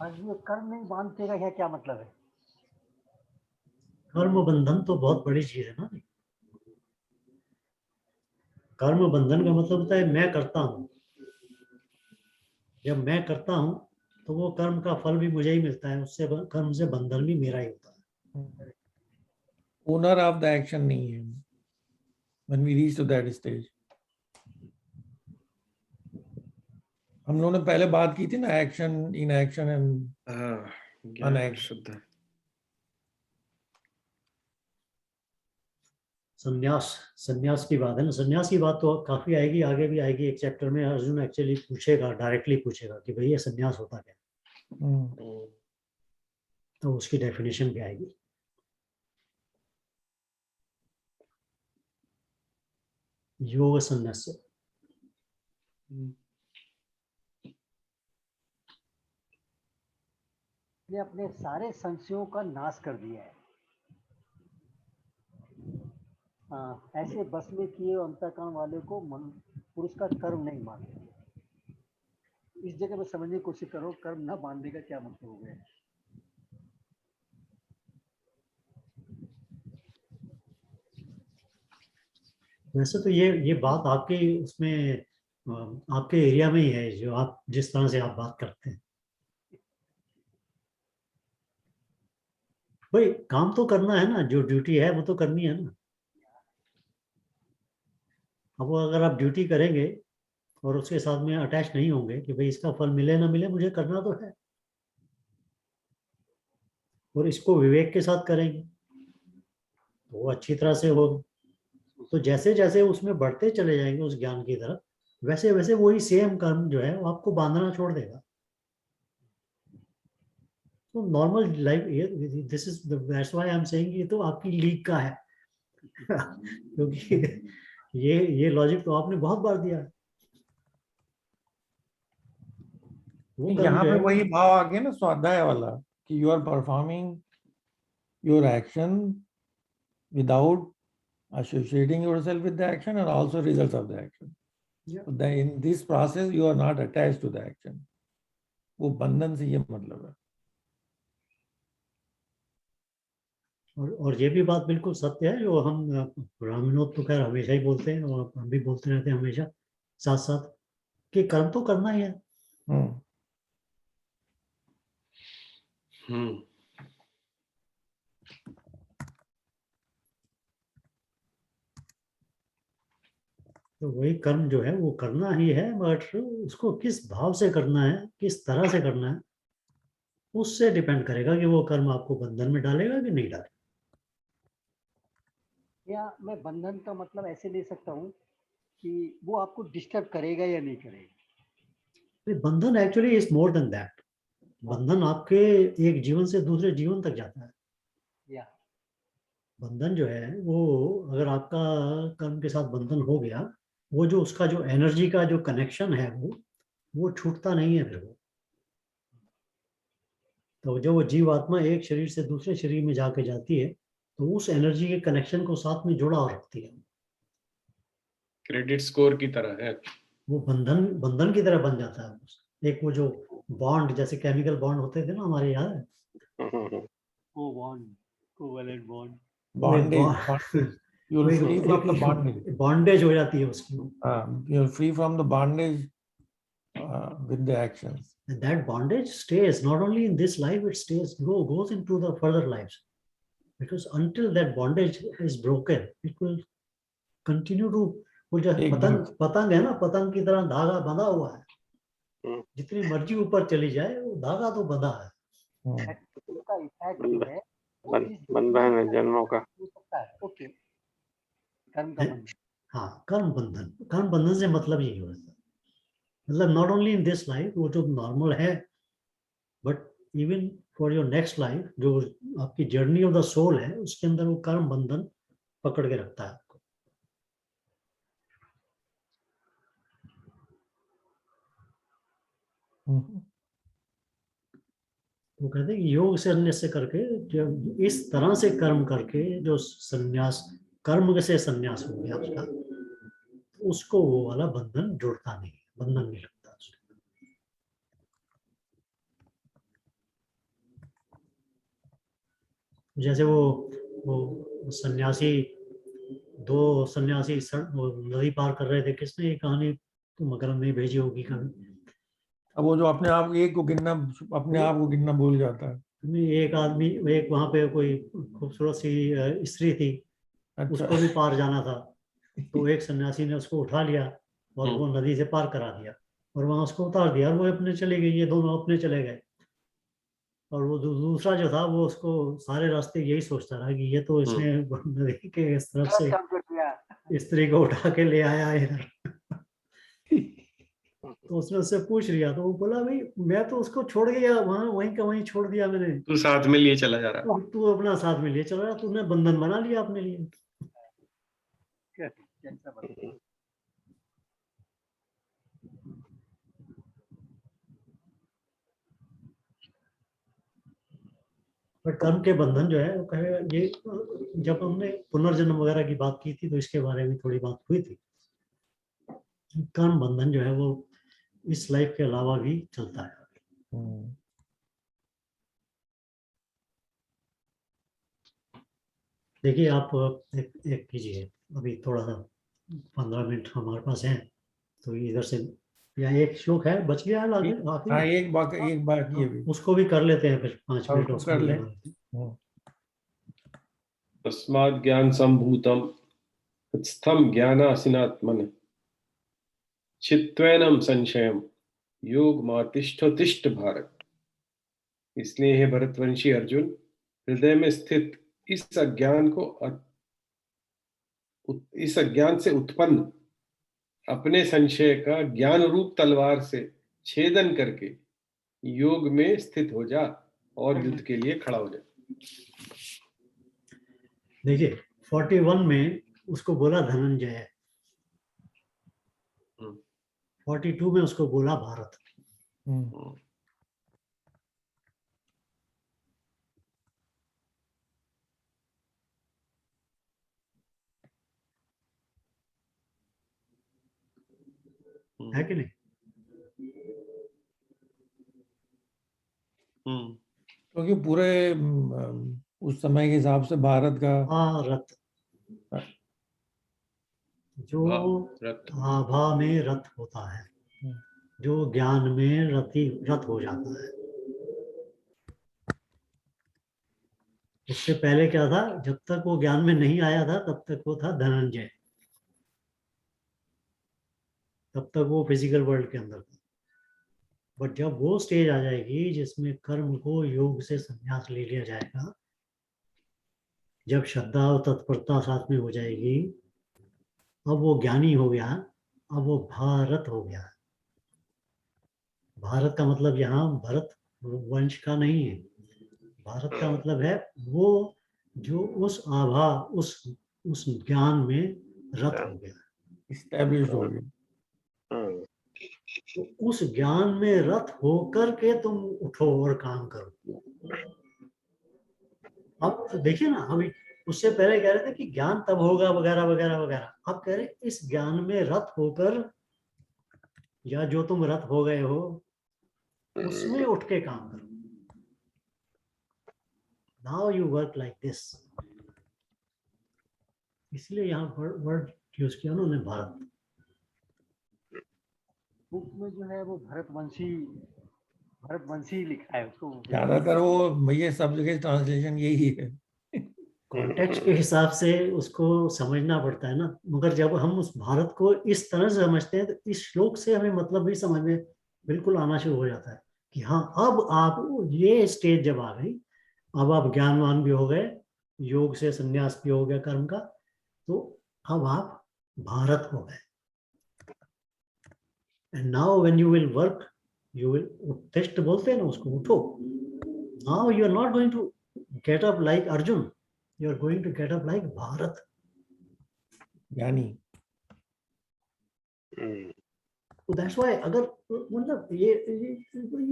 और ये कर्म नहीं बांधते का क्या मतलब है? कर्म बंधन तो बहुत बड़ी चीज है ना। कर्म बंधन का मतलब होता है मैं करता हूं। जब मैं करता हूं तो वो कर्म का फल भी मुझे ही मिलता है, उससे कर्म से बंधन भी मेरा ही होता है। ओनर ऑफ द एक्शन नहीं है when we reach to that stage। हम लोगों ने पहले बात की थी ना, एक्शन, इनएक्शन एंड अनएक्शन। संन्यास की बात है ना। संन्यास की बात तो काफी आएगी, आगे भी आएगी एक चैप्टर में। अर्जुन एक्चुअली पूछेगा, डायरेक्टली पूछेगा कि भाई ये संन्यास होता क्या। तो उसकी डेफिनेशन क्या आएगी? योग संन्यास। ने अपने सारे संशयों का नाश कर दिया है। ऐसे बस में किए अंतःकरण वाले को मन पुरुष का कर्म नहीं मानते। इस जगह में समझने की कोशिश करो, कर्म न मानने का क्या मतलब हो गया। वैसे तो ये बात आपके उसमें आपके एरिया में ही है, जो आप जिस तरह से आप बात करते हैं। भाई काम तो करना है ना, जो ड्यूटी है वो तो करनी है ना। अब वो अगर आप ड्यूटी करेंगे और उसके साथ में अटैच नहीं होंगे कि भाई इसका फल मिले ना मिले, मुझे करना तो है, और इसको विवेक के साथ करेंगे तो वो अच्छी तरह से होगा। तो जैसे जैसे उसमें बढ़ते चले जाएंगे उस ज्ञान की तरफ, वैसे वैसे वही सेम कर्म जो है वो आपको बांधना छोड़ देगा। तो normal life, this is that's why I am saying, ये तो आपकी लीग का है क्योंकि ये लॉजिक तो आपने बहुत बार दिया है। वो कर्म यहाँ जो पे है वही भाव आ गया ना स्वाध्याय वाला, कि you are performing your action without associating yourself with the action and also results of the action. Yeah. So then in this process you are not attached to the action. वो बंधन से ये मतलब है। और ये भी बात बिल्कुल सत्य है, जो हम ब्राह्मणों तो खैर हमेशा ही बोलते हैं और हम भी बोलते रहते हैं हमेशा साथ साथ, कि कर्म तो करना ही है। तो वही कर्म जो है वो करना ही है, बट उसको किस भाव से करना है, किस तरह से करना है, उससे डिपेंड करेगा कि वो कर्म आपको बंधन में डालेगा कि नहीं डालेगा। या मैं बंधन का मतलब ऐसे ले सकता हूँ कि वो आपको डिस्टर्ब करेगा या नहीं करेगा। बंधन actually is more than that. बंधन आपके एक जीवन से दूसरे जीवन तक जाता है। या बंधन जो है वो, अगर आपका कर्म के साथ बंधन हो गया, वो जो उसका जो एनर्जी का जो कनेक्शन है वो छूटता नहीं है। फिर वो तो जो वो जीवात्मा एक शरीर से दूसरे शरीर में जाके जाती है, तो उस एनर्जी के कनेक्शन को साथ में जोड़ा रखती है। क्रेडिट स्कोर की तरह है वो बंधन की तरह बन जाता है। एक वो जो बॉन्ड, जैसे केमिकल बॉन्ड होते थे ना हमारे, याद है? Covalent bond, Bondage. You're free from the bondage. Bondage हो जाती है उसकी। You're free from the bondage with the actions. And that bondage stays not only in this life, it goes into the further lives, because until that bondage is broken, it will continue to, वो जो पतंग है ना, पतंग की तरह धागा बंधा हुआ है, जितनी मर्जी ऊपर चली जाए वो धागा तो बंधा है। उसका इफेक्ट जो है बंधन है जन्मों का। हो सकता है। ओके, कर्म का बंधन। हाँ, कर्म बंधन से मतलब यही होता है, मतलब not only in this life, वो जो नॉर्मल है, but even for your next life, जो आपकी जर्नी ऑफ द सोल है, उसके अंदर वो कर्म बंधन पकड़ के रखता है आपको। वो कहते हैं कि योग से अन्य करके, जब इस तरह से कर्म करके जो संन्यास, कर्म से संन्यास हो गया उसका, उसको वो वाला बंधन जुड़ता नहीं, बंधन नहीं लगता उसको। जैसे वो सन्यासी, दो सन्यासी नदी पार कर रहे थे, किसने ये कहानी तो मकरंद ने भेजी होगी कभी। अब वो जो अपने आप को गिनना भूल जाता है। एक आदमी, एक वहां पे कोई खूबसूरत सी स्त्री थी, अच्छा। उसको भी पार जाना था, तो एक सन्यासी ने उसको उठा लिया और वो नदी से पार करा दिया और वहां उसको उतार दिया, और वो अपने चले गए, ये दोनों अपने चले गए। और वो दूसरा जो था वो उसको सारे रास्ते यही सोचता रहा कि ये तो इसने नदी के इस तरफ से स्त्री को उठा के ले आया है। तो उसने उससे पूछ लिया, तो वो बोला भाई मैं तो उसको छोड़ गया वहां, वहीं का वहीं छोड़ दिया मैंने, तू साथ में लिए चला जा रहा। और तू अपना साथ में लिए चला रहा, तूने बंधन बना लिया अपने लिए। कैसा बता? पर कर्म के बंधन जो है वो कहे, ये जब हमने पुनर्जन्म वगैरह की बात की थी तो इसके बारे में थोड़ी बात हुई थी। कर्म बंधन जो है वो इस लाइफ के अलावा भी चलता है। देखिए आप एक कीजिए, अभी थोड़ा सा 15 मिनट हमारे पास है, तो इधर से या एक श्लोक है बच गया है हाँ, आखिरी, एक बाकी है भी, उसको भी कर लेते हैं, फिर 5 और मिनट उसको उसको कर भी ले। लगा लेते हैं। तस्मात् ज्ञान संभूतम तत्स्थम ज्ञानासिनात्मन चित्त्वैनम संशयम योग मातिष्ठोतिष्ठ भारत। इसलिए हे भरतवंशी अर्जुन, हृदय में स्थित इस अज्ञान से उत्पन्न अपने संशय का ज्ञान रूप तलवार से छेदन करके योग में स्थित हो जा और युद्ध के लिए खड़ा हो जा। देखिए 41 में उसको बोला धनंजय, 42 में उसको बोला भारत। है कि नहीं? क्योंकि पूरे उस समय के हिसाब से भारत का भारत जो आभा में रथ होता है, जो ज्ञान में रथ हो जाता है। उससे पहले क्या था, जब तक वो ज्ञान में नहीं आया था तब तक वो था धनंजय, तब तक वो फिजिकल वर्ल्ड के अंदर था। बट जब वो स्टेज आ जाएगी जिसमें कर्म को योग से संन्यास ले लिया जाएगा, जब श्रद्धा और तत्परता साथ में हो जाएगी, अब वो ज्ञानी हो गया, अब वो भारत हो गया। भारत का मतलब यहाँ भरत वंश का नहीं है, भारत का मतलब है वो जो उस आभा उस ज्ञान में रत हो गया, इस्टेब्लिश हो गया। तो उस ज्ञान में रत होकर के तुम उठो और काम करो। अब देखिए ना, अभी उससे पहले कह रहे थे कि ज्ञान तब होगा वगैरह वगैरह वगैरह, अब कह रहे इस ज्ञान में रत होकर, या जो तुम रत हो गए हो उसमें उठ के काम करो। Now you work like this. इसलिए यहाँ वर्ड यूज किया उन्होंने भारत। बुक में जो है वो भरतवंशी लिखा है उसको। ज्यादातर वो ये सब जगह ट्रांसलेशन यही है। कॉन्टेक्स्ट के हिसाब से उसको समझना पड़ता है ना, मगर जब हम उस भारत को इस तरह से समझते हैं तो इस श्लोक से हमें मतलब भी समझ में बिल्कुल आना शुरू हो जाता है कि हाँ, अब आप ये स्टेज जब आ गई, अब आप ज्ञानवान भी हो गए, योग से संन्यास भी हो गया कर्म का, तो अब आप भारत हो गए। And now when you will work, you will उत्तिष्ठ बोलते हैं ना उसको, उठो। Now you are not going to get up like Arjun, you are going to get up like Bharat. यानी तो that's why अगर मतलब ये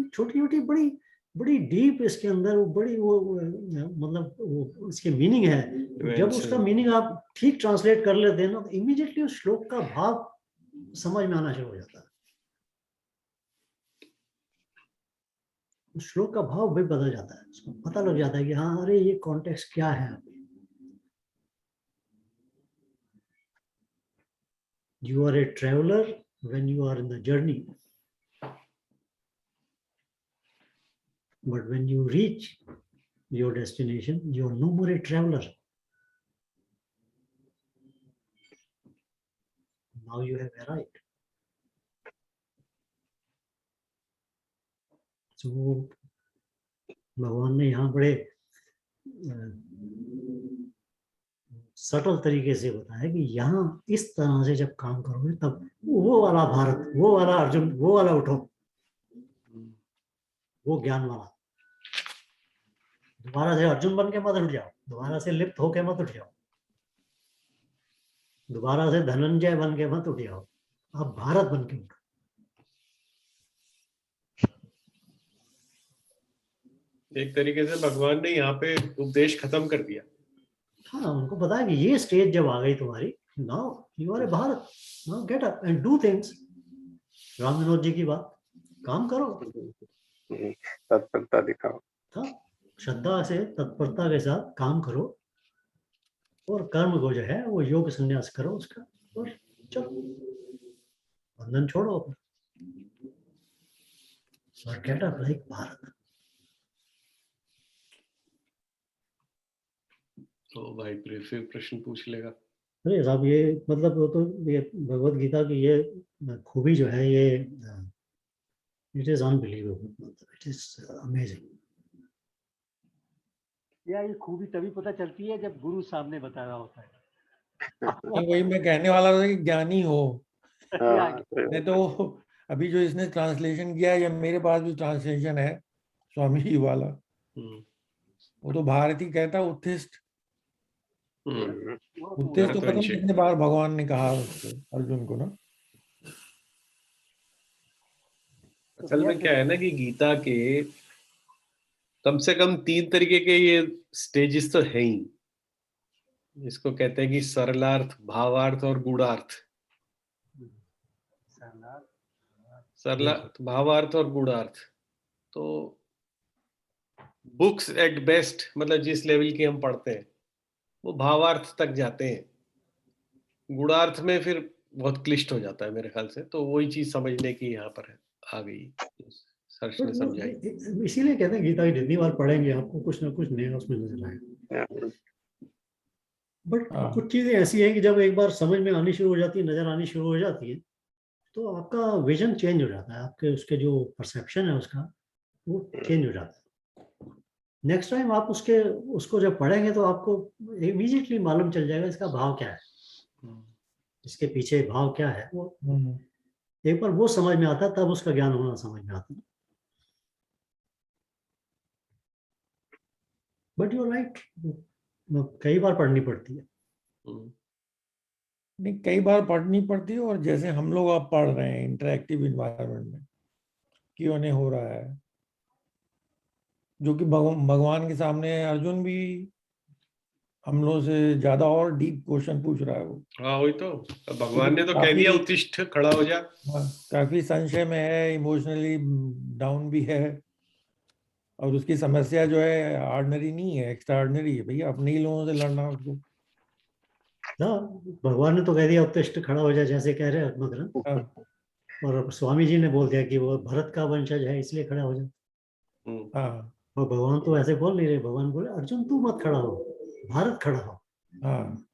छोटी छोटी बड़ी बड़ी डीप इसके अंदर वो बड़ी वो मतलब वो इसके मीनिंग है। जब उसका मीनिंग आप ठीक ट्रांसलेट कर लेते हैं ना, तो इमीडिएटली उस श्लोक का भाव समझ में आना शुरू हो जाता है, उस श्लोक का भाव भी बदल जाता है, उसको पता लग जाता है कि हाँ अरे ये कॉन्टेक्स्ट क्या है। You are a traveler when you are in the journey, but when you reach your destination, you are no more a traveler. Now you have arrived. So भगवान ने यहाँ बड़े सटल तरीके से बताया कि यहाँ इस तरह से जब काम करोगे तब वो वाला भारत, वो वाला अर्जुन, वो वाला उठो, वो ज्ञान वाला। दोबारा से अर्जुन बन के मत उठ जाओ, दोबारा से लिप्त होके मत उठ जाओ, दोबारा से धनंजय बन के मत उठ जाओ, अब भारत बन के उठो। एक तरीके से भगवान ने यहाँ पे उपदेश खत्म कर दिया। हाँ, उनको पता है कि ये स्टेज जब आ गई तुम्हारी, now you are a Bharat, now get up and do things. Ram Vinod ji की बात, काम करो, तत्परता दिखाओ। था श्रद्धा से तत्परता के साथ काम करो और कर्म को जो है वो योग संन्यास करो उसका, और चलो बंधन छोड़ो और गेट अप लाइक भारत। तो भाई फिर प्रश्न पूछ लेगा। अरे साहब, ये मतलब वो तो ये भगवत गीता की ये खूबी जो है, ये it is unbelievable, it is amazing. या ये खूबी तभी पता चलती है जब गुरु सामने बता रहा होता है। वही मैं कहने वाला था कि ज्ञानी हो। हाँ, नहीं तो अभी जो इसने ट्रांसलेशन किया, या मेरे पास भी ट्रांसलेशन है स्वामी जी वाला, वो तो भारती कहता उत्थिष्ट। उत्थिष्ट तो पता नहीं कितने बार भगवान ने कहा उसको, अर्जुन को ना। असल में क्या है ना कि गीता के कम से कम 3 तरीके के ये स्टेजेस तो है ही। इसको कहते हैं कि सरलार्थ, भावार्थ और गूढ़ार्थ। सरलार्थ, भावार्थ और गूढ़ार्थ। तो बुक्स एट बेस्ट, मतलब जिस लेवल की हम पढ़ते हैं वो भावार्थ तक जाते हैं। गूढ़ार्थ में फिर बहुत क्लिष्ट हो जाता है मेरे ख्याल से। तो वही चीज समझने की यहाँ पर आ गई, सर्च ने समझाई। इसीलिए कहते हैं गीता की जितनी बार पढ़ेंगे आपको कुछ ना कुछ नया उसमें नजर आएगा। बट कुछ चीजें ऐसी हैं कि जब एक बार समझ में आनी शुरू हो जाती है, नजर आनी शुरू हो जाती है, तो आपका विजन चेंज हो जाता है, आपके उसके जो परसेप्शन है उसका वो चेंज हो जाता है। नेक्स्ट टाइम आप उसको जब पढ़ेंगे तो आपको इमीडिएटली मालूम चल जाएगा इसका भाव क्या है, इसके पीछे भाव क्या है। वो एक बार वो समझ में आता है तब उसका ज्ञान होना समझ में आता है। बट यू राइट, कई बार पढ़नी पड़ती है। नहीं, कई बार पढ़नी पड़ती है, और जैसे हम लोग अब पढ़ रहे हैं इंटरेक्टिव इन्वायरमेंट में, क्यों हो रहा है, जो कि भगवान के सामने अर्जुन भी हम लोग से ज्यादा और डीप क्वेश्चन पूछ रहा है वो। हाँ वही तो, भगवान ने तो कह दिया उत्तिष्ठ, खड़ा हो जा। हाँ, काफी संशय में है, इमोशनली डाउन भी है, और उसकी समस्या जो है ऑर्डिनरी नहीं है, एक्स्ट्राऑर्डिनरी है। भैया अपने ही लोगों से लड़ना उसको। भगवान ने तो कह दिया उत्तिष्ठ, खड़ा हो जाए, जैसे कह रहे हैं आत्मग्रंथ। और स्वामी जी ने बोल दिया कि वो भरत का वंशज है इसलिए खड़ा हो जाए। हाँ, और भगवान तो ऐसे बोल नहीं रहे, भगवान बोले अर्जुन तू मत खड़ा हो, भारत खड़ा हो। हाँ,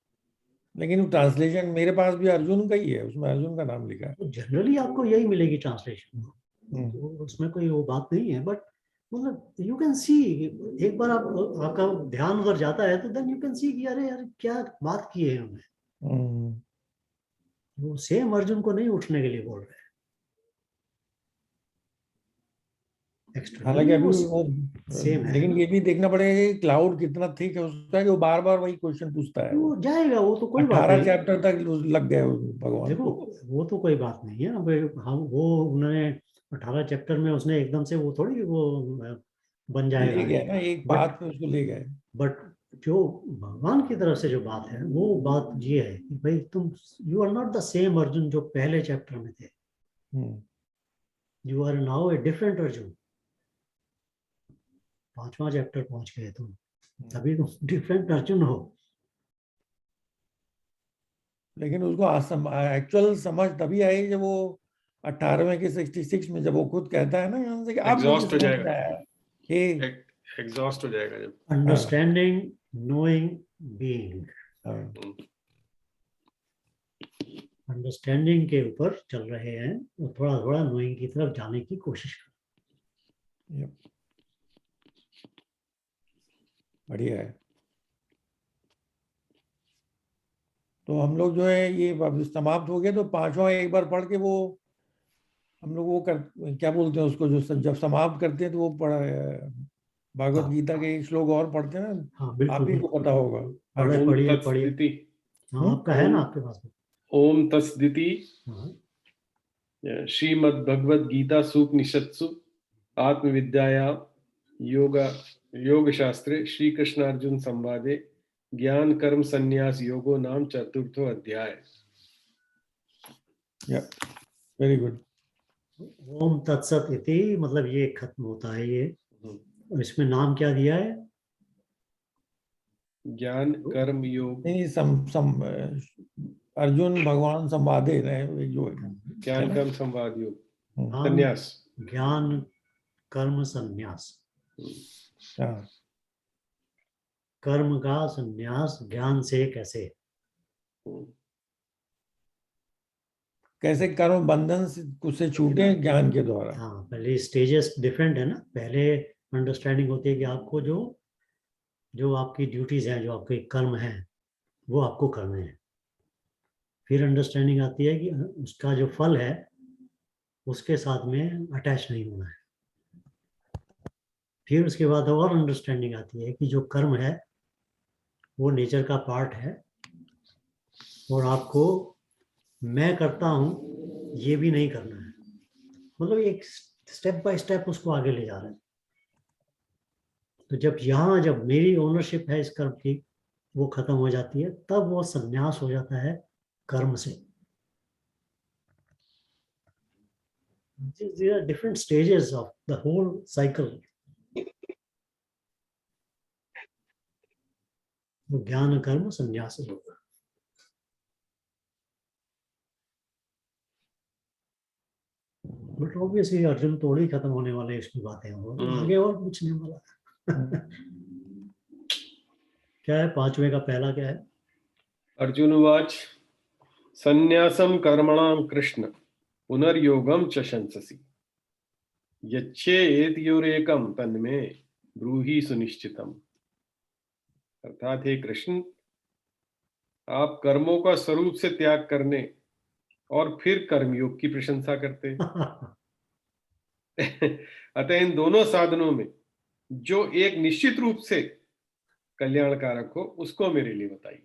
लेकिन ट्रांसलेशन मेरे पास भी अर्जुन का ही है, उसमें अर्जुन का नाम लिखा है। तो जनरली आपको यही मिलेगी ट्रांसलेशन, तो उसमें कोई वो बात नहीं है। बट मतलब यू कैन सी, एक बार आपका ध्यान उधर जाता है तो देन यू कैन सी कि अरे यार क्या बात की है उन्होंने। वो सेम अर्जुन को नहीं उठने के लिए बोल रहे हैं। हालांकि अभी वो सेम है, लेकिन ये भी देखना पड़ेगा कि क्लाउड कितना थिक है उसका, कि वो बार बार वही क्वेश्चन पूछता है। वो जाएगा, वो तो कोई बात 18 नहीं। चैप्टर तक लग गए भगवान देखो वो तो कोई बात नहीं है। अब हम वो उन्होंने 18 चैप्टर में उसने एकदम से वो थोड़ी वो बन जाएगा, ले गया ना, एक बात पे उसको ले गए। बट जो भगवान की तरफ से जो बात है वो बात ये है कि भाई तुम, you are not the same Arjun जो पहले चैप्टर में थे। You are now a different Arjun. 5वां चैप्टर पहुंच गए तुम, तभी तुम डिफरेंट अर्जुन हो। लेकिन उसको एक्चुअल समझ तभी आई जब वो 18वें के 66 में जब वो खुद कहता है ना यहाँ से कि अब मुझे एग्जॉस्ट हो समझ में जाएगा, आया। एग्जॉस्ट हो जाएगा जब अंडरस्टैंडिंग, नोइंग, बीइंग। अंडरस्टैंडिंग के ऊपर चल रहे हैं और थोड़ा थोड़ा नोइंग की तरफ जाने की कोशिश कर। बढ़िया है। तो हम लोग जो है ये अब समाप्त हो गया, तो पांचवा एक बार पढ़ के वो हम लोग वो कर क्या बोलते हैं उसको, जो जब समाप्त करते हैं तो वो भागवत हाँ। गीता के एक श्लोक और पढ़ते हैं ना, हाँ आप बिल्कुल ही को बिल्कुल। पता होगा। पढ़े ओम पढ़िए पढ़िए। तत्सदिति। हाँ आपका है ना ओम- आपके पास में। ओम तत्सदिति। हाँ श्रीमद् भगवद गीता सूपनिषत्सु आत्मविद्यायां योग शास्त्रे श्री कृष्ण अर्जुन संवादे ज्ञान कर्म संन्यास योगो नाम चतुर्थो अध्याय। Very good. ओम तत्सत इति मतलब ये खत्म होता है ये। और इसमें नाम क्या दिया है? ज्ञान कर्म योग। नहीं अर्जुन भगवान संवादे रहे जो ज्ञान कर्म संवाद योग हम्म, संन्यास। ज्ञान कर्म संन्यास। हाँ, कर्म का संन्यास ज्ञान से कैसे? कैसे कर्म बंधन से छूटे ज्ञान के द्वारा। हाँ पहले स्टेजेस डिफरेंट है ना। पहले अंडरस्टैंडिंग होती है कि आपको जो जो आपकी ड्यूटीज हैं, जो आपके कर्म हैं, वो आपको करने हैं। फिर अंडरस्टैंडिंग आती है कि उसका जो फल है उसके साथ में अटैच नहीं होना है। फिर उसके बाद और अंडरस्टैंडिंग आती है कि जो कर्म है वो नेचर का पार्ट है, और आपको मैं करता हूं ये भी नहीं करना है। मतलब एक स्टेप बाय स्टेप उसको आगे ले जा रहे हैं। तो जब मेरी ओनरशिप है इस कर्म की, वो खत्म हो जाती है, तब वो संन्यास हो जाता है कर्म से। These are different stages of the whole cycle. वो ज्ञान कर्म संन्यास योग। बट ऑब्वियसली अर्जुन थोड़ी खत्म होने वाले इसकी बातें हो, आगे और पूछने वाला। क्या है पांचवे का पहला क्या है? अर्जुन उवाच संन्यासं कर्मणां कृष्ण पुनर्योगं च शंससि यच्छेत्योरेकं तन्मे ब्रूहि सुनिश्चितम्। अर्थात हे कृष्ण, आप कर्मों का स्वरूप से त्याग करने और फिर कर्मयोग की प्रशंसा करते हैं। अतः इन दोनों साधनों में जो एक निश्चित रूप से कल्याणकारक हो उसको मेरे लिए बताइए।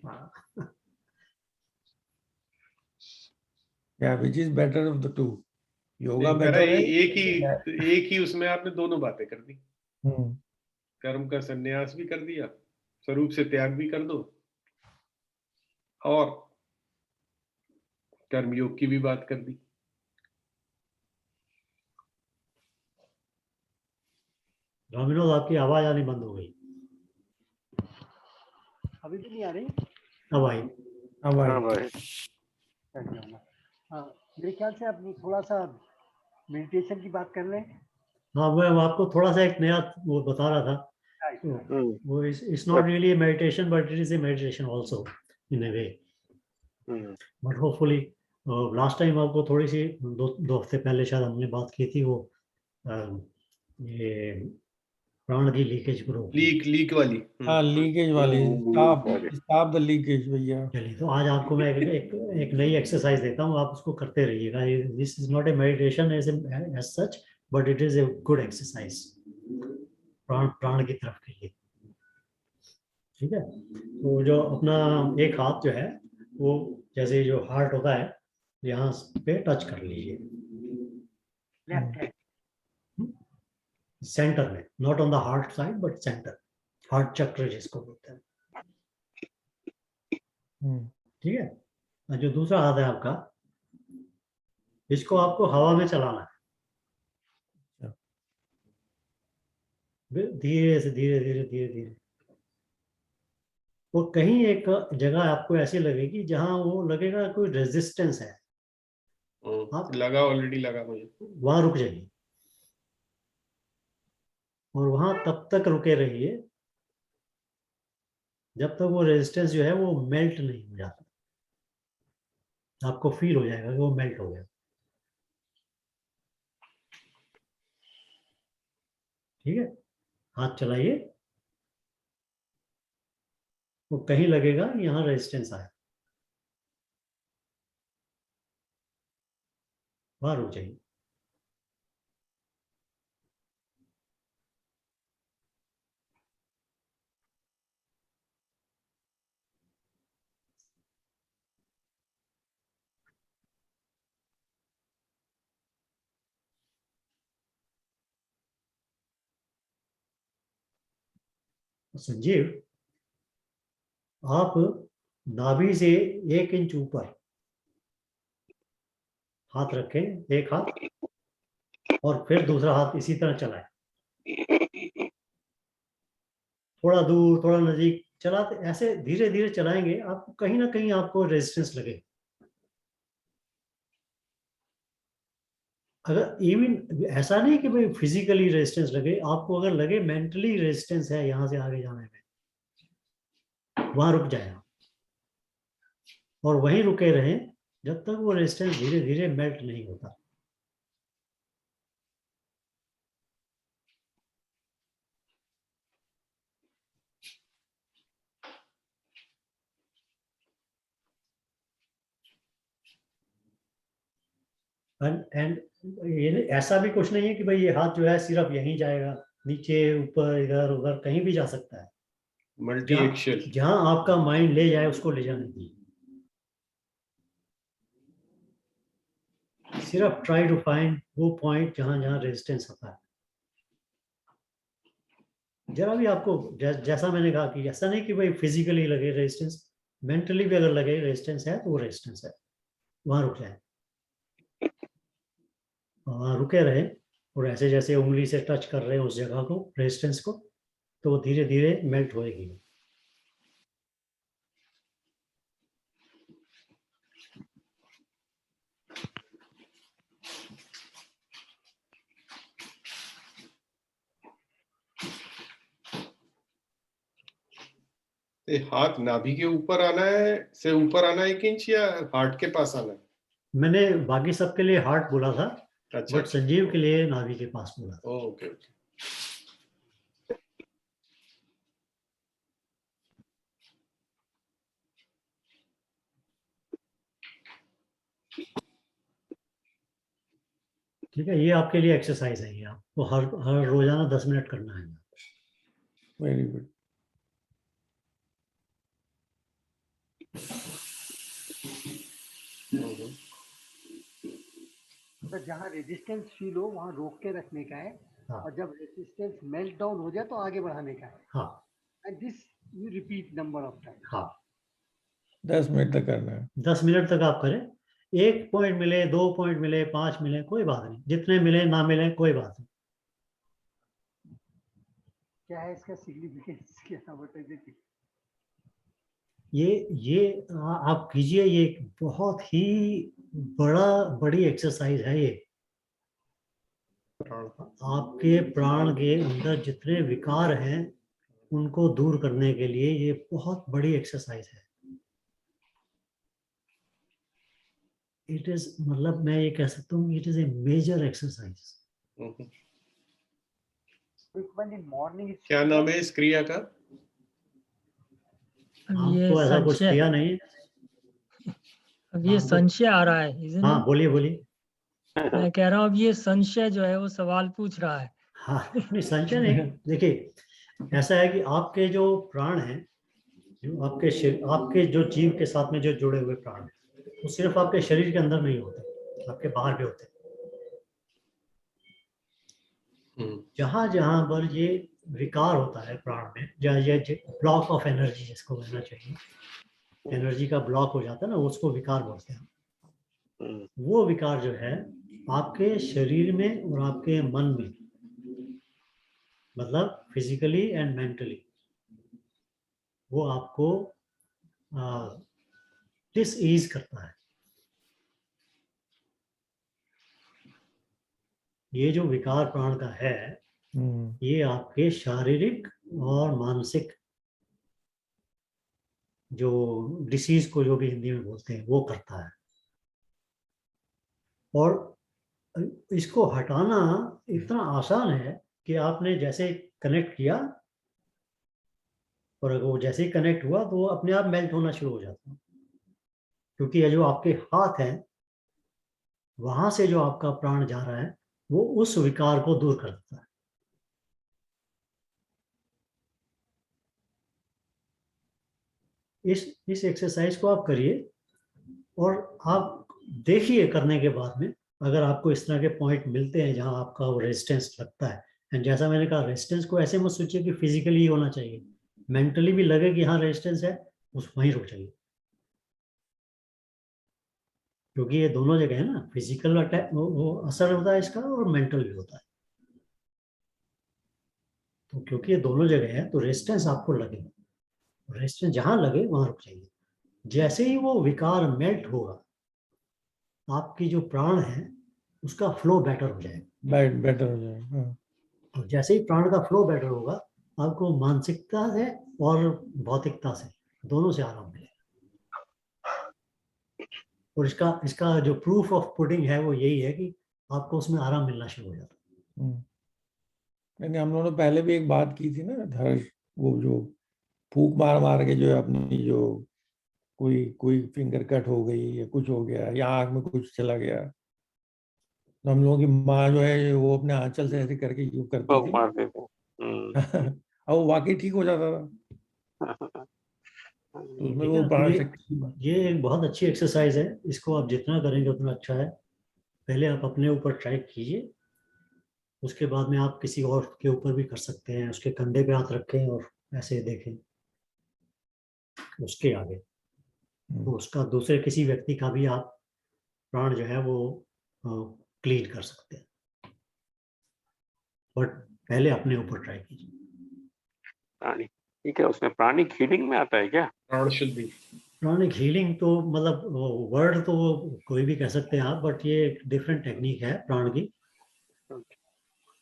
Which is better of the two? Yoga एक बेटर है? एक ही उसमें आपने दोनों बातें कर दी। हम्म, कर्म का संन्यास भी कर दिया, स्वरूप से त्याग भी कर दो, और कर्मयोग की भी बात कर दी। विनोद आपकी आवाज आनी बंद हो गई। अभी भी नहीं आ रही। अब आई। हाँ भाई। हाँ भाई। हाँ मेरे ख्याल से आप थोड़ा सा मेडिटेशन की बात कर लें। हाँ मैं आपको थोड़ा सा एक नया वो बता रहा था। तो वो it's not really meditation, but it is A meditation also in A way. But hopefully last time आपको थोड़ी सी दो हफ्ते पहले शायद हमने बात की थी, वो ये प्राण की लीकेज ग्रो। लीक वाली। हाँ, लीकेज वाली। स्टॉप द लीकेज भैया। चलिए, तो आज आपको मैं एक नई एक्सरसाइज देता हूँ, आप उसको करते रहिएगा। This is not a meditation as such, but it is a good exercise प्राण प्राण की तरफ के लिए। ठीक है, तो जो अपना एक हाथ जो है वो जैसे जो हार्ट होता है यहाँ पे टच कर लीजिए, लेफ्ट हैंड सेंटर में, not on the heart side but centre, heart चक्र जिसको बोलते हैं। ठीक है, और जो दूसरा हाथ है आपका, इसको आपको हवा में चलाना है, धीरे से धीरे धीरे धीरे धीरे। वो कहीं एक जगह आपको ऐसी लगेगी जहां वो लगेगा कोई रेजिस्टेंस है, आप लगा, ऑलरेडी लगा मुझे। वहां रुक जाइए और वहां तब तक रुके रहिए जब तक वो रेजिस्टेंस जो है वो मेल्ट नहीं हो जाता। आपको फील हो जाएगा कि वो मेल्ट हो गया। ठीक है, हाथ चलाइए, वो कहीं लगेगा यहाँ रेजिस्टेंस आया, वहां रुक जाइए। संजीव, आप नाभि से 1 इंच ऊपर हाथ रखें, एक हाथ, और फिर दूसरा हाथ इसी तरह चलाएं। थोड़ा दूर थोड़ा नजीक चलाते, ऐसे धीरे धीरे चलाएंगे, आपको कहीं ना कहीं आपको रेजिस्टेंस लगे। अगर इवन ऐसा नहीं कि भाई फिजिकली रेजिस्टेंस लगे, आपको अगर लगे मेंटली रेजिस्टेंस है यहाँ से आगे जाने में, वहां रुक जाए आप, और वहीं रुके रहें जब तक वो रेजिस्टेंस धीरे धीरे मेल्ट नहीं होता। एंड ये ऐसा भी कुछ नहीं है कि भाई ये हाथ जो है सिर्फ यहीं जाएगा, नीचे ऊपर इधर उधर कहीं भी जा सकता है। Multi action. जहां आपका माइंड ले जाए उसको ले जाने दीजिए। सिर्फ ट्राई टू फाइंड वो पॉइंट जहां जहां रेजिस्टेंस होता है। जरा भी आपको जैसा मैंने कहा कि ऐसा नहीं कि भाई फिजिकली लगे रेजिस्टेंस, मेंटली भी अगर लगे रेजिस्टेंस है तो वो रेजिस्टेंस है, वहां रुक जाए, वहां रुके रहे, और ऐसे जैसे उंगली से टच कर रहे हैं उस जगह को, रेजिस्टेंस को, तो वो धीरे धीरे मेल्ट होएगी। हाथ नाभि के ऊपर आना है, से ऊपर आना 1 इंच, या हार्ट के पास आना है? मैंने बाकी सबके लिए हार्ट बोला था, अच्छा, बट संजीव के लिए नाभि के पास बोला था। Okay okay. ठीक है, ये आपके लिए एक्सरसाइज है, ये आपको हर हर रोजाना 10 मिनट करना है। Very good. तो जहाँ रेजिस्टेंस फील हो वहाँ रोक के रखने का है, हाँ। और जब रेजिस्टेंस मेल्ट डाउन हो जाए तो आगे बढ़ाने का है। हाँ and this you repeat number of time. हाँ, 10 मिनट तक करना है। 10 मिनट तक आप करें। 1 पॉइंट मिले, 2 पॉइंट मिले, 5 मिले, कोई बात नहीं, जितने मिले ना मिले कोई बात नहीं। क्या है इसका सिग्निफिकेंस, क्या बताइए? ये आप कीजिए, ये एक बहुत ही बड़ी एक्सरसाइज है ये। आपके प्राण के अंदर जितने विकार हैं उनको दूर करने के लिए ये बहुत बड़ी एक्सरसाइज है। इट इज, मतलब मैं ये कह सकता हूँ, it is a major exercise. Morning क्या नाम है इस क्रिया का? हम ये तो ऐसा कुछ संशय, किया नहीं। अब ये हाँ, संशय आ रहा है, isn't हाँ it? बोलिए बोलिए। मैं कह रहा हूँ अब ये संशय जो है वो सवाल पूछ रहा है। हाँ नहीं, संशय नहीं। देखिए ऐसा है कि आपके जो प्राण हैं, जो आपके जो जीव के साथ में जो जुड़े हुए प्राण हैं, वो सिर्फ आपके शरीर के अंदर नहीं होते, आपके बाहर भी होते हैं। जहां जहां पर ये विकार होता है प्राण में, या ये ब्लॉक ऑफ एनर्जी जिसको कहना चाहिए, एनर्जी का ब्लॉक हो जाता है ना, उसको विकार बोलते हैं। वो विकार जो है आपके शरीर में और आपके मन में, मतलब फिजिकली एंड मेंटली, वो आपको डिसईज करता है। ये जो विकार प्राण का है, ये आपके शारीरिक और मानसिक जो डिसीज को, जो भी हिंदी में बोलते हैं, वो करता है। और इसको हटाना इतना आसान है कि आपने जैसे कनेक्ट किया, और अगर वो जैसे ही कनेक्ट हुआ तो वो अपने आप मेल्ट होना शुरू हो जाता है। क्योंकि ये जो आपके हाथ हैं, वहां से जो आपका प्राण जा रहा है वो उस विकार को दूर कर देता है। इस एक्सरसाइज को आप करिए और आप देखिए करने के बाद में अगर आपको इस तरह के पॉइंट मिलते हैं जहां आपका वो रेजिस्टेंस लगता है। एंड जैसा मैंने कहा, रेजिस्टेंस को ऐसे मत सोचिए कि फिजिकली ही होना चाहिए, मेंटली भी लगे कि हाँ रेजिस्टेंस है, उस वहीं रुक जाइए। क्योंकि ये दोनों जगह है ना, फिजिकल अटैक वो असर होता है इसका और मेंटल भी होता है। तो क्योंकि ये दोनों जगह है तो रेजिस्टेंस आपको लगेगा, रेजिस्टेंस जहां लगे वहां रुक जाइए। जैसे ही वो विकार मेल्ट होगा, आपकी जो प्राण है उसका फ्लो बेटर हो जाएगा। बेटर हो जाएगा। हाँ। और जैसे ही प्राण का फ्लो बेटर होगा, आपको मानसिकता से और भौतिकता से दोनों से आराम मिलेगा। और इसका इसका जो प्रूफ ऑफ पुडिंग है वो यही है कि आपको उसमें आराम मिलना शुरू हो जाता है। नहीं, हम लोगों ने पहले भी एक बात की थी ना हर्ष, वो जो फूक मार मार के जो है अपनी जो कोई फिंगर कट हो गई या कुछ हो गया या आँख में कुछ चला गया, तो हम लोगों की माँ जो है वो अपने आंचल से ऐसे करके यूं करती तो थी मारते थे। और वो वाकई ठीक हो जाता था। तो उसमें ठीक वो है, तो प्राण शक्ति। ये एक बहुत अच्छी एक्सरसाइज है। इसको आप जितना करेंगे उतना अच्छा है। पहले आप अपने ऊपर ट्राई कीजिए, उसके बाद में आप किसी और के ऊपर भी कर सकते हैं। उसके कंधे पे हाथ रखें और ऐसे देखें उसके आगे, तो उसका दूसरे किसी व्यक्ति का भी आप प्राण जो है वो क्लीन कर सकते हैं। बट पहले अपने ऊपर ट्राई कीजिए। प्राणी, ठीक है, उसमें प्राणिक हीलिंग में आता है क्या? प्राण शुद्धि। प्राणिक हीलिंग तो मतलब वर्ड तो कोई भी कह सकते हैं आप, बट ये एक डिफरेंट टेक्निक है प्राण की,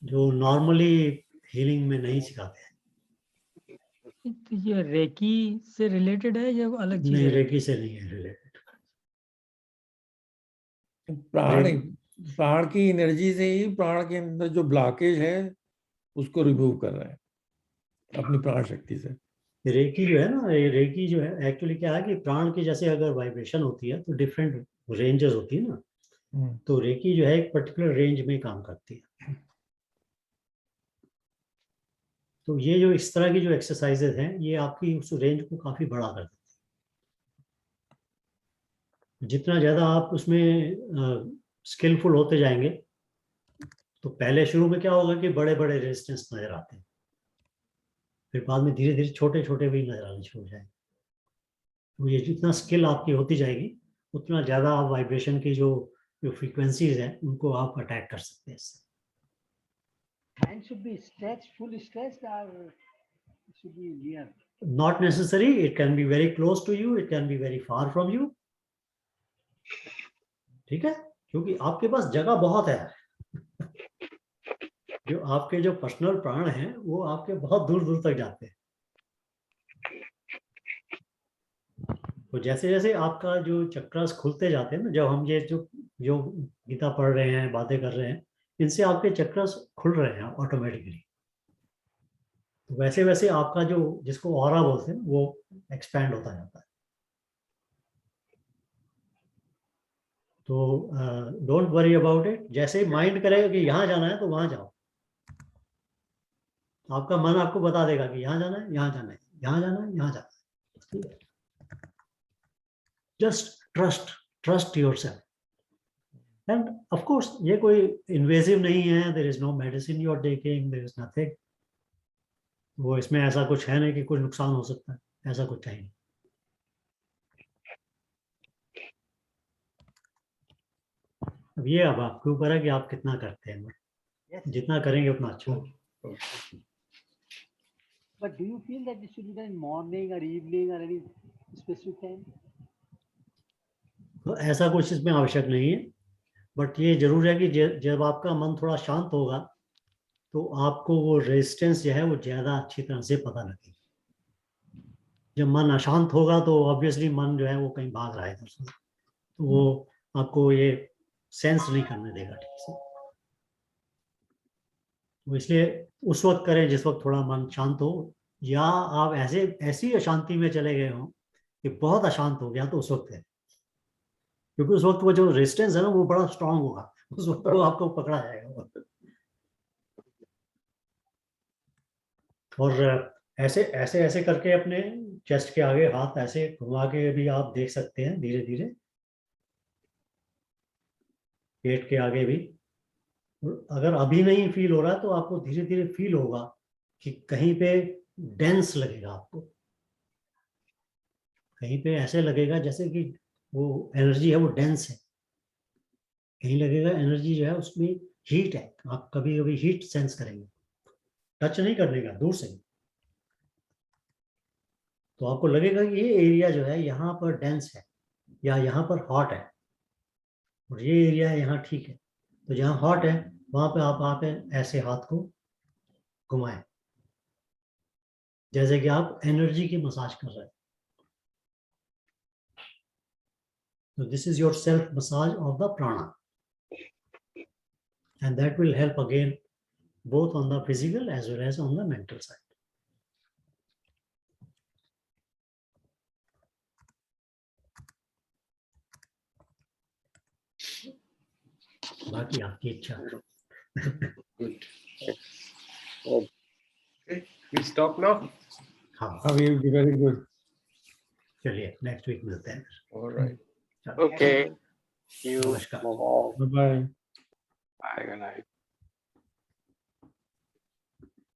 जो नॉर्मली हीलिंग में नहीं सिखाते हैं। तो ये रेकी से रिलेटेड है या अलग चीज नहीं, है? रेकी से नहीं है रिलेटेड। प्राण की एनर्जी से ही प्राण के अंदर जो ब्लॉकेज है उसको रिमूव कर रहे हैं अपनी प्राण शक्ति से। रेकी जो है ना, ये रेकी जो है एक्चुअली क्या है कि प्राण की जैसे अगर वाइब्रेशन होती है तो डिफरेंट रेंजेस होती है ना, तो रेकी जो है एक पर्टिकुलर रेंज में काम करती है। तो ये जो इस तरह की जो एक्सरसाइजेज हैं ये आपकी उस रेंज को काफी बड़ा कर देती है। जितना ज्यादा आप उसमें स्किलफुल होते जाएंगे, तो पहले शुरू में क्या होगा कि बड़े बड़े रेजिस्टेंस नजर आते हैं, फिर बाद में धीरे धीरे छोटे छोटे भी नजर आने शुरू हो जाएंगे। तो ये जितना स्किल आपकी होती जाएगी उतना ज्यादा आप वाइब्रेशन की जो फ्रीक्वेंसीज हैं उनको आप अटैक कर सकते हैं इससे। Hand should be stretched, full stretched, or it should be near. Not necessary, it can be very close to you, it can be very far from you. ठीक है, क्योंकि आपके पास जगह बहुत है। जो आपके जो पर्सनल प्राण हैं वो आपके बहुत दूर दूर तक जाते हैं। तो जैसे जैसे आपका जो चक्रास खुलते जाते हैं ना, जब हम ये जो जो गीता पढ़ रहे हैं, बातें कर रहे हैं, इनसे आपके चक्रास खुल रहे हैं ऑटोमेटिकली। तो वैसे वैसे आपका जो जिसको ऑरा बोलते हैं वो एक्सपैंड होता जाता है। तो डोंट वरी अबाउट इट। जैसे ही माइंड करेगा कि यहाँ जाना है तो वहां जाओ, आपका मन आपको बता देगा कि यहाँ जाना है, यहाँ जाना है, यहाँ जाना है, यहाँ जाना है। Just trust yourself. And of course ये कोई इन्वेजिव नहीं है, there is no medicine you are taking, there is nothing. वो इसमें ऐसा कुछ है नहीं कि कुछ नुकसान हो सकता है, ऐसा कुछ है नहीं। अब ये अब आपके ऊपर है कि आप कितना करते हैं। Yes. जितना करेंगे उतना अच्छा। But do you feel that it should be done in morning or evening or any specific time? तो ऐसा कुछ इसमें आवश्यक नहीं है, बट ये जरूर है कि जब आपका मन थोड़ा शांत होगा तो आपको वो रेजिस्टेंस जो है वो ज्यादा अच्छी तरह से पता लगेगी। जब मन अशांत होगा तो ऑब्वियसली मन जो है वो कहीं भाग रहा है इधर से, तो वो आपको ये सेंस नहीं करने देगा ठीक से। तो इसलिए उस वक्त करें जिस वक्त थोड़ा मन शांत हो, या आप ऐसी अशांति में चले गए हो कि बहुत अशांत हो गया तो उस वक्त है। क्योंकि उस वक्त वो जो रेजिस्टेंस है ना वो बड़ा स्ट्रांग होगा, उस वक्त वो आपको पकड़ा जाएगा। और ऐसे ऐसे ऐसे करके अपने चेस्ट के आगे हाथ ऐसे घुमा के भी आप देख सकते हैं, धीरे धीरे पेट के आगे भी। अगर अभी नहीं फील हो रहा तो आपको धीरे धीरे फील होगा कि कहीं पे डेंस लगेगा आपको, कहीं पे ऐसे लगेगा जैसे कि वो एनर्जी है वो डेंस है, कहीं लगेगा एनर्जी जो है उसमें हीट है, आप कभी कभी हीट सेंस करेंगे, टच नहीं करने का, दूर से। तो आपको लगेगा कि ये एरिया जो है यहाँ पर डेंस है या यहाँ पर हॉट है, और ये एरिया यहाँ ठीक है। तो जहाँ हॉट है वहां पे आप ऐसे हाथ को घुमाएं, जैसे कि आप एनर्जी की मसाज कर रहे हैं। So this is your self massage of the prana, and that will help again both on the physical as well as on the mental side. बाकी आपकी इच्छा। Good. Oh. Okay, we stop now. हाँ, Very good. चलिए next week मिलते हैं। All right. चलो, Okay. You. नमस्कार। Bye. Bye bye. Bye. Good night.